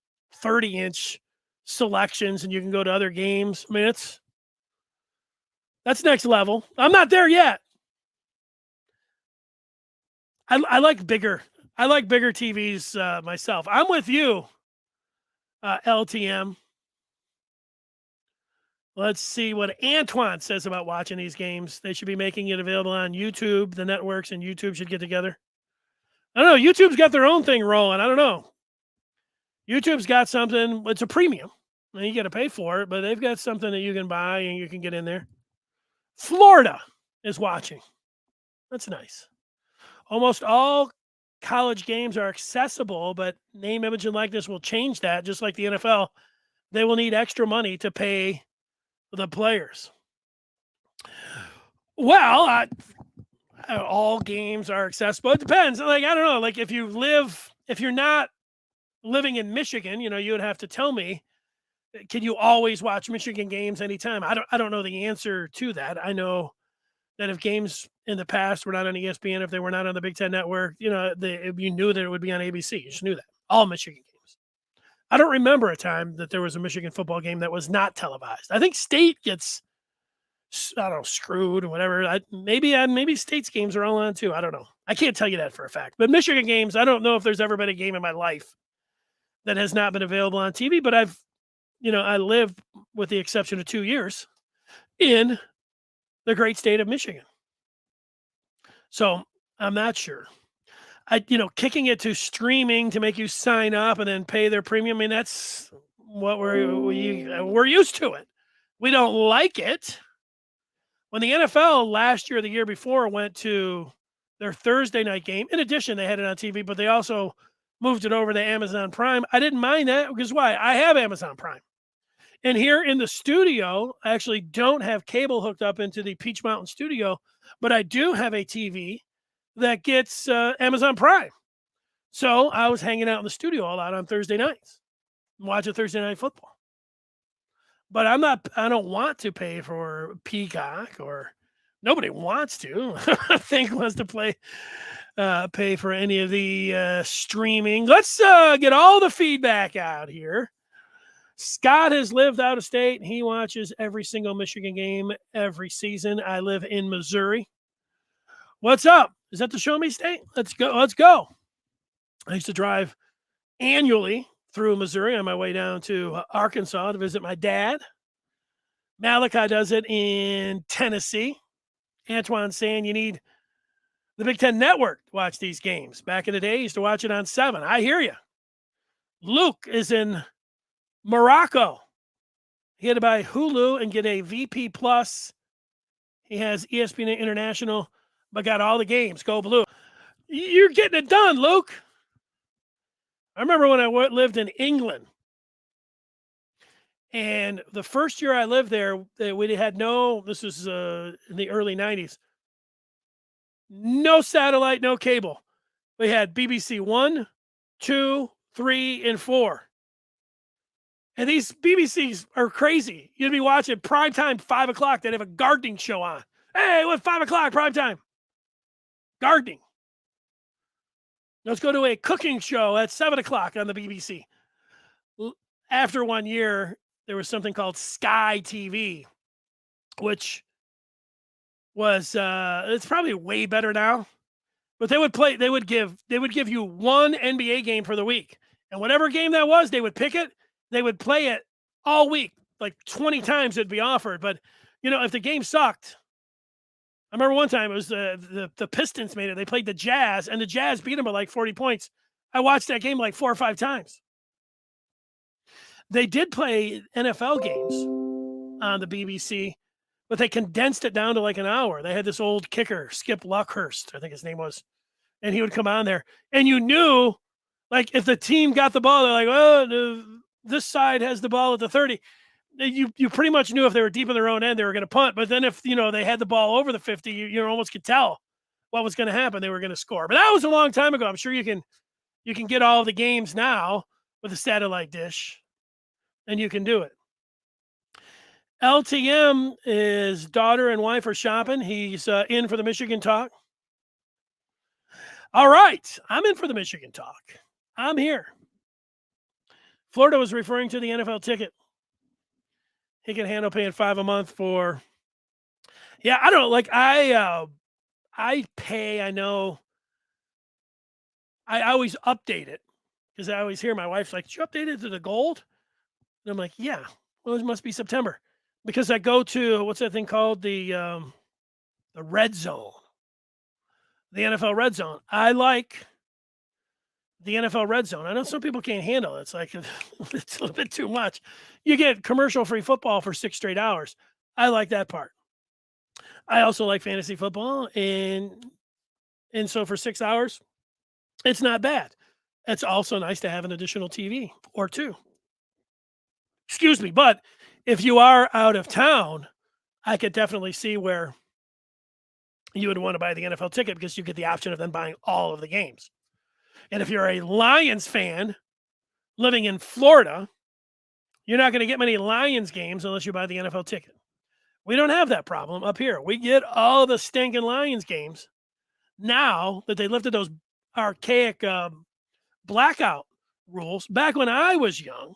30-inch selections, and you can go to other games. I mean, that's next level. I'm not there yet. I like bigger. I like bigger TVs myself. I'm with you, LTM. Let's see what Antoine says about watching these games. They should be making it available on YouTube. The networks and YouTube should get together. I don't know. YouTube's got their own thing rolling. I don't know. YouTube's got something. It's a premium. And you got to pay for it, but they've got something that you can buy and you can get in there. Florida is watching. That's nice. Almost all college games are accessible, but name, image, and likeness will change that. Just like the NFL, they will need extra money to pay the players. Well, all games are accessible. It depends. Like, I don't know. Like if you're not living in Michigan, you would have to tell me, can you always watch Michigan games anytime? I don't know the answer to that. I know that if games in the past were not on ESPN, if they were not on the Big Ten Network, you knew that it would be on ABC. You just knew that. All Michigan games. I don't remember a time that there was a Michigan football game that was not televised. I think State gets, I don't know, screwed or whatever. Maybe State's games are all on too. I don't know. I can't tell you that for a fact. But Michigan games, I don't know if there's ever been a game in my life that has not been available on TV. But I lived, with the exception of 2 years, in the great state of Michigan. So I'm not sure. Kicking it to streaming to make you sign up and then pay their premium. I mean, that's what we're used to it. We don't like it. When the NFL last year or the year before went to their Thursday night game, in addition, they had it on TV, but they also moved it over to Amazon Prime. I didn't mind that because why? I have Amazon Prime. And here in the studio, I actually don't have cable hooked up into the Peach Mountain studio, but I do have a TV that gets Amazon Prime. So I was hanging out in the studio all out on Thursday nights, watching Thursday Night Football. But I don't want to pay for Peacock, or nobody wants to. I think wants to pay for any of the streaming. Let's get all the feedback out here. Scott has lived out of state. He watches every single Michigan game every season. I live in Missouri. What's up? Is that the Show Me State? Let's go. I used to drive annually through Missouri on my way down to Arkansas to visit my dad. Malachi does it in Tennessee. Antoine's saying you need the Big Ten Network to watch these games. Back in the day, I used to watch it on 7. I hear you. Luke is in Morocco. He had to buy Hulu and get a VP Plus. He has ESPN International, but got all the games. Go Blue. You're getting it done, Luke. I remember when I lived in England. And the first year I lived there, we had this was in the early 90s, no satellite, no cable. We had BBC 1, 2, 3, and 4. And these BBCs are crazy. You'd be watching primetime, 5 o'clock. They'd have a gardening show on. Hey, what, 5 o'clock, primetime? Gardening. Let's go to a cooking show at 7 o'clock on the BBC. After 1 year, there was something called Sky TV, which was it's probably way better now. But they would give you one NBA game for the week. And whatever game that was, they would pick it. They would play it all week, like 20 times it'd be offered. But if the game sucked, I remember one time it was the Pistons made it. They played the Jazz, and the Jazz beat them by like 40 points. I watched that game like 4 or 5 times. They did play NFL games on the BBC, but they condensed it down to like an hour. They had this old kicker, Skip Luckhurst, I think his name was, and he would come on there. And you knew, like, if the team got the ball, they're like, oh, this side has the ball at the 30. You pretty much knew if they were deep in their own end, they were going to punt. But then if, they had the ball over the 50, you almost could tell what was going to happen. They were going to score. But that was a long time ago. I'm sure you can get all the games now with a satellite dish, and you can do it. LTM, his daughter and wife are shopping. He's in for the Michigan talk. All right. I'm in for the Michigan talk. I'm here. Florida was referring to the NFL ticket. He can handle paying $5 a month for. Yeah, I don't know. Like I pay. I know. I always update it because I always hear my wife's like, "Did you update it to the gold?" And I'm like, "Yeah." Well, it must be September because I go to what's that thing called, the red zone, the NFL red zone. I like the NFL red zone. I know some people can't handle it. It's like it's a little bit too much. You get commercial-free football for 6 straight hours. I like that part. I also like fantasy football, and so for 6 hours, it's not bad. It's also nice to have an additional TV or 2. Excuse me, but if you are out of town, I could definitely see where you would want to buy the NFL ticket because you get the option of then buying all of the games. And if you're a Lions fan living in Florida, you're not going to get many Lions games unless you buy the NFL ticket. We don't have that problem up here. We get all the stinking Lions games now that they lifted those archaic blackout rules. Back when I was young,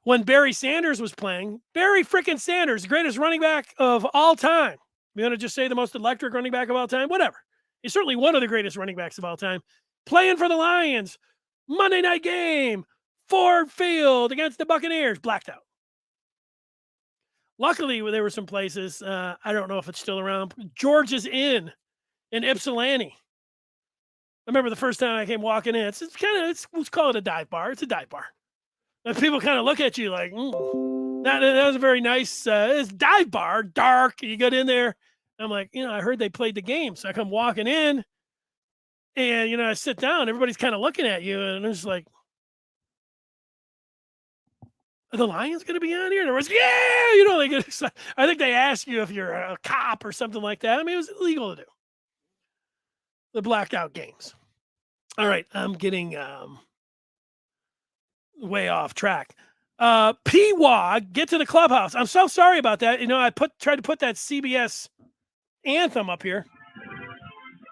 when Barry Sanders was playing, Barry freaking Sanders, the greatest running back of all time. You want to just say the most electric running back of all time? Whatever. He's certainly one of the greatest running backs of all time. Playing for the Lions, Monday night game, Ford Field against the Buccaneers, blacked out. Luckily, there were some places, I don't know if it's still around, George's Inn in Ypsilanti. I remember the first time I came walking in, let's call it a dive bar. It's a dive bar. And people kind of look at you like, that was a very nice, it's dive bar, dark. You get in there. I'm like, I heard they played the game. So I come walking in and, I sit down. Everybody's kind of looking at you. And it's like, are the Lions going to be on here? And everyone's, yeah, they get excited. I think they ask you if you're a cop or something like that. I mean, it was illegal to do. The blackout games. All right, I'm getting way off track. P-Wog, get to the clubhouse. I'm so sorry about that. I tried to put that CBS anthem up here,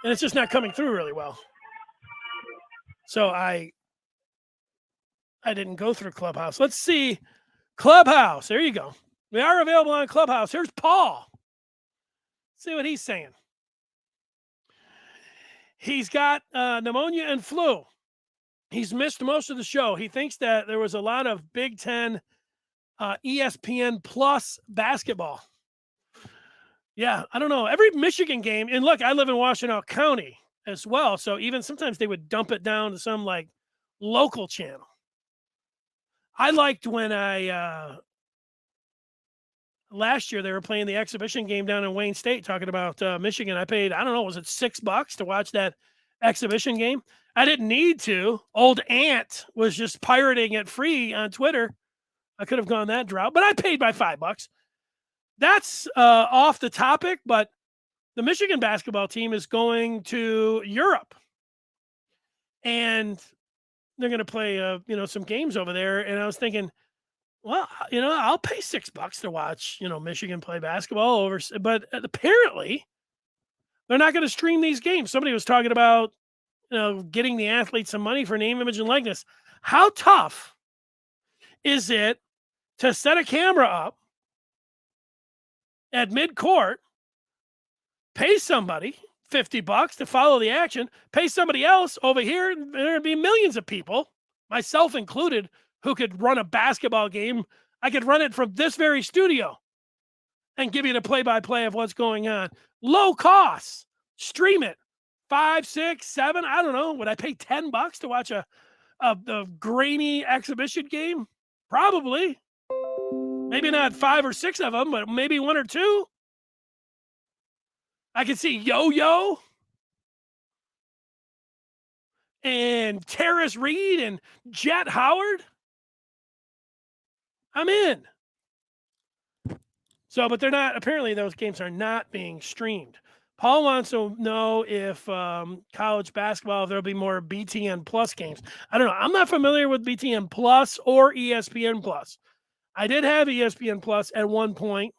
and it's just not coming through really well. So I didn't go through Clubhouse. Let's see. Clubhouse. There you go. We are available on Clubhouse. Here's Paul. Let's see what he's saying. He's got pneumonia and flu. He's missed most of the show. He thinks that there was a lot of Big Ten ESPN Plus basketball. Yeah, I don't know. Every Michigan game, and look, I live in Washtenaw County as well, so even sometimes they would dump it down to some like local channel. I liked when last year they were playing the exhibition game down in Wayne State, talking about Michigan. I paid, I don't know, was it $6 to watch that exhibition game? I didn't need to. Old Ant was just pirating it free on Twitter. I could have gone that route, but I paid by $5. That's off the topic, but the Michigan basketball team is going to Europe, and they're going to play, some games over there. And I was thinking, well, I'll pay $6 to watch, Michigan play basketball over, but apparently they're not going to stream these games. Somebody was talking about, getting the athletes some money for name, image, and likeness. How tough is it to set a camera up at mid-court, pay somebody $50 to follow the action, pay somebody else over here, and there'd be millions of people, myself included, who could run a basketball game. I could run it from this very studio and give you the play-by-play of what's going on. Low costs. Stream it. 5, 6, 7, I don't know. Would I pay $10 to watch a grainy exhibition game? Probably. Maybe not 5 or 6 of them, but maybe 1 or 2. I can see Yo-Yo and Terrace Reed and Jet Howard. I'm in. So, but they're not, apparently those games are not being streamed. Paul wants to know if college basketball, if there'll be more BTN Plus games. I don't know. I'm not familiar with BTN Plus or ESPN Plus. I did have ESPN Plus at one point.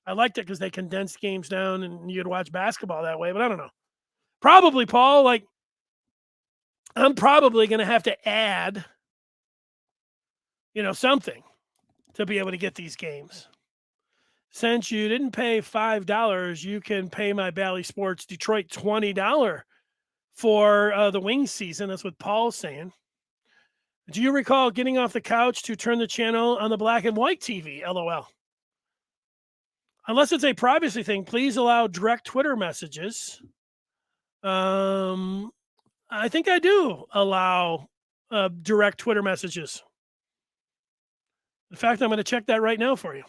I liked it because they condensed games down and you could watch basketball that way, but I don't know. Probably, Paul, I'm probably going to have to add, something to be able to get these games. Since you didn't pay $5, you can pay my Bally Sports Detroit $20 for the Wings season. That's what Paul's saying. Do you recall getting off the couch to turn the channel on the black and white TV? LOL. Unless it's a privacy thing, please allow direct Twitter messages. I think I do allow direct Twitter messages. In fact, I'm going to check that right now for you.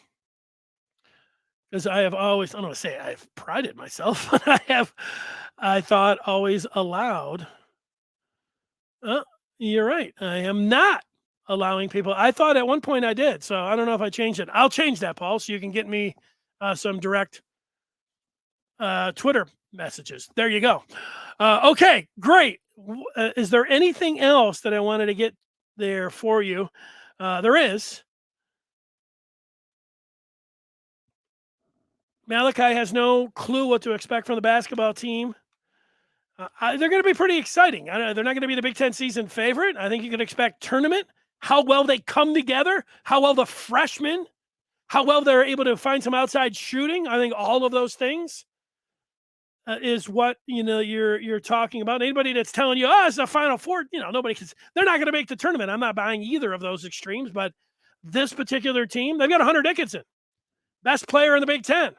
Because I have always, I don't want to say I've prided myself, but I thought always allowed. You're right. I am not allowing people. I thought at one point I did. So I don't know if I changed it. I'll change that, Paul, so you can get me some direct Twitter messages. There you go. Okay, great. Is there anything else that I wanted to get there for you? There is. Malachi has no clue what to expect from the basketball team. They're going to be pretty exciting. They're not going to be the Big Ten season favorite. I think you can expect tournament, how well they come together, how well the freshmen, how well they're able to find some outside shooting. I think all of those things is what you're talking about. Anybody that's telling you, it's a Final Four, nobody can. They're not going to make the tournament. I'm not buying either of those extremes. But this particular team, they've got Hunter Dickinson, best player in the Big Ten,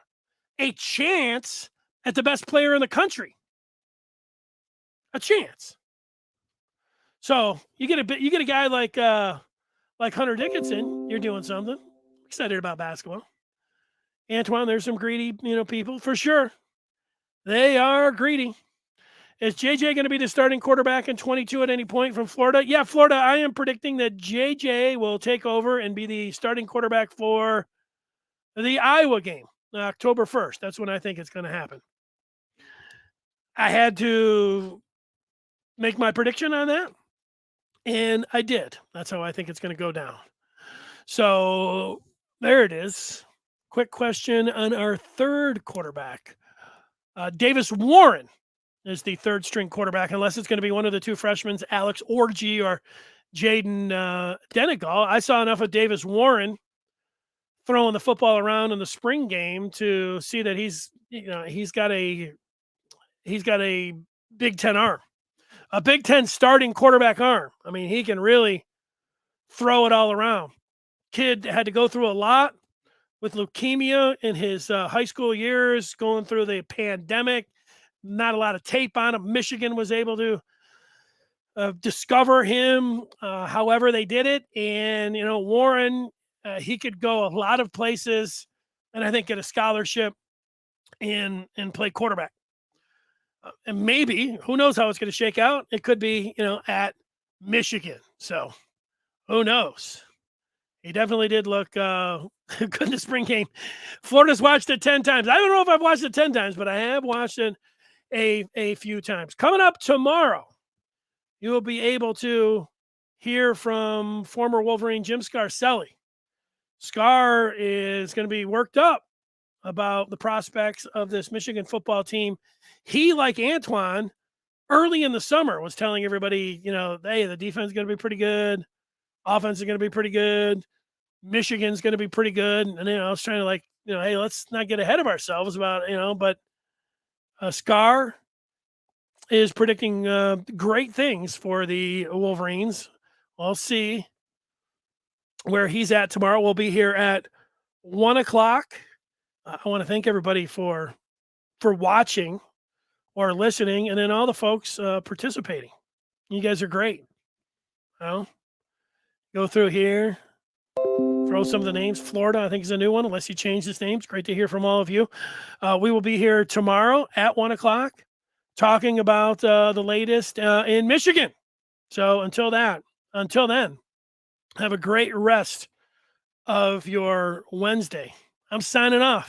a chance at the best player in the country. A chance. So you get a guy like Hunter Dickinson, you're doing something. Excited about basketball. Antoine, there's some greedy, people for sure. They are greedy. Is JJ going to be the starting quarterback in 22 at any point from Florida? Yeah, Florida, I am predicting that JJ will take over and be the starting quarterback for the Iowa game, October 1st. That's when I think it's going to happen. I had to make my prediction on that, and I did. That's how I think it's going to go down. So there it is. Quick question on our third quarterback. Davis Warren is the third string quarterback, unless it's going to be one of the two freshmen, Alex Orji or Jaden Denegal. I saw enough of Davis Warren throwing the football around in the spring game to see that he's got a Big Ten arm, a Big Ten starting quarterback arm. I mean, he can really throw it all around. Kid had to go through a lot with leukemia in his high school years, going through the pandemic. Not a lot of tape on him. Michigan was able to discover him however they did it. And, Warren, he could go a lot of places and I think get a scholarship and play quarterback. And maybe, who knows how it's going to shake out? It could be, at Michigan. So who knows? He definitely did look good in the spring game. Florida's watched it 10 times. I don't know if I've watched it 10 times, but I have watched it a few times. Coming up tomorrow, you will be able to hear from former Wolverine Jim Scarcelli. Scar is going to be worked up about the prospects of this Michigan football team. He, like Antoine, early in the summer was telling everybody, hey, the defense is going to be pretty good. Offense is going to be pretty good. Michigan's going to be pretty good. And, I was trying to hey, let's not get ahead of ourselves about, but Scar is predicting great things for the Wolverines. We'll see where he's at tomorrow. We'll be here at 1:00. I want to thank everybody for watching or listening, and then all the folks participating. You guys are great. Go through here, throw some of the names. Florida, I think, is a new one, unless he changed his names. Great to hear from all of you. We will be here tomorrow at 1:00 talking about the latest in Michigan. So until then, have a great rest of your Wednesday. I'm signing off.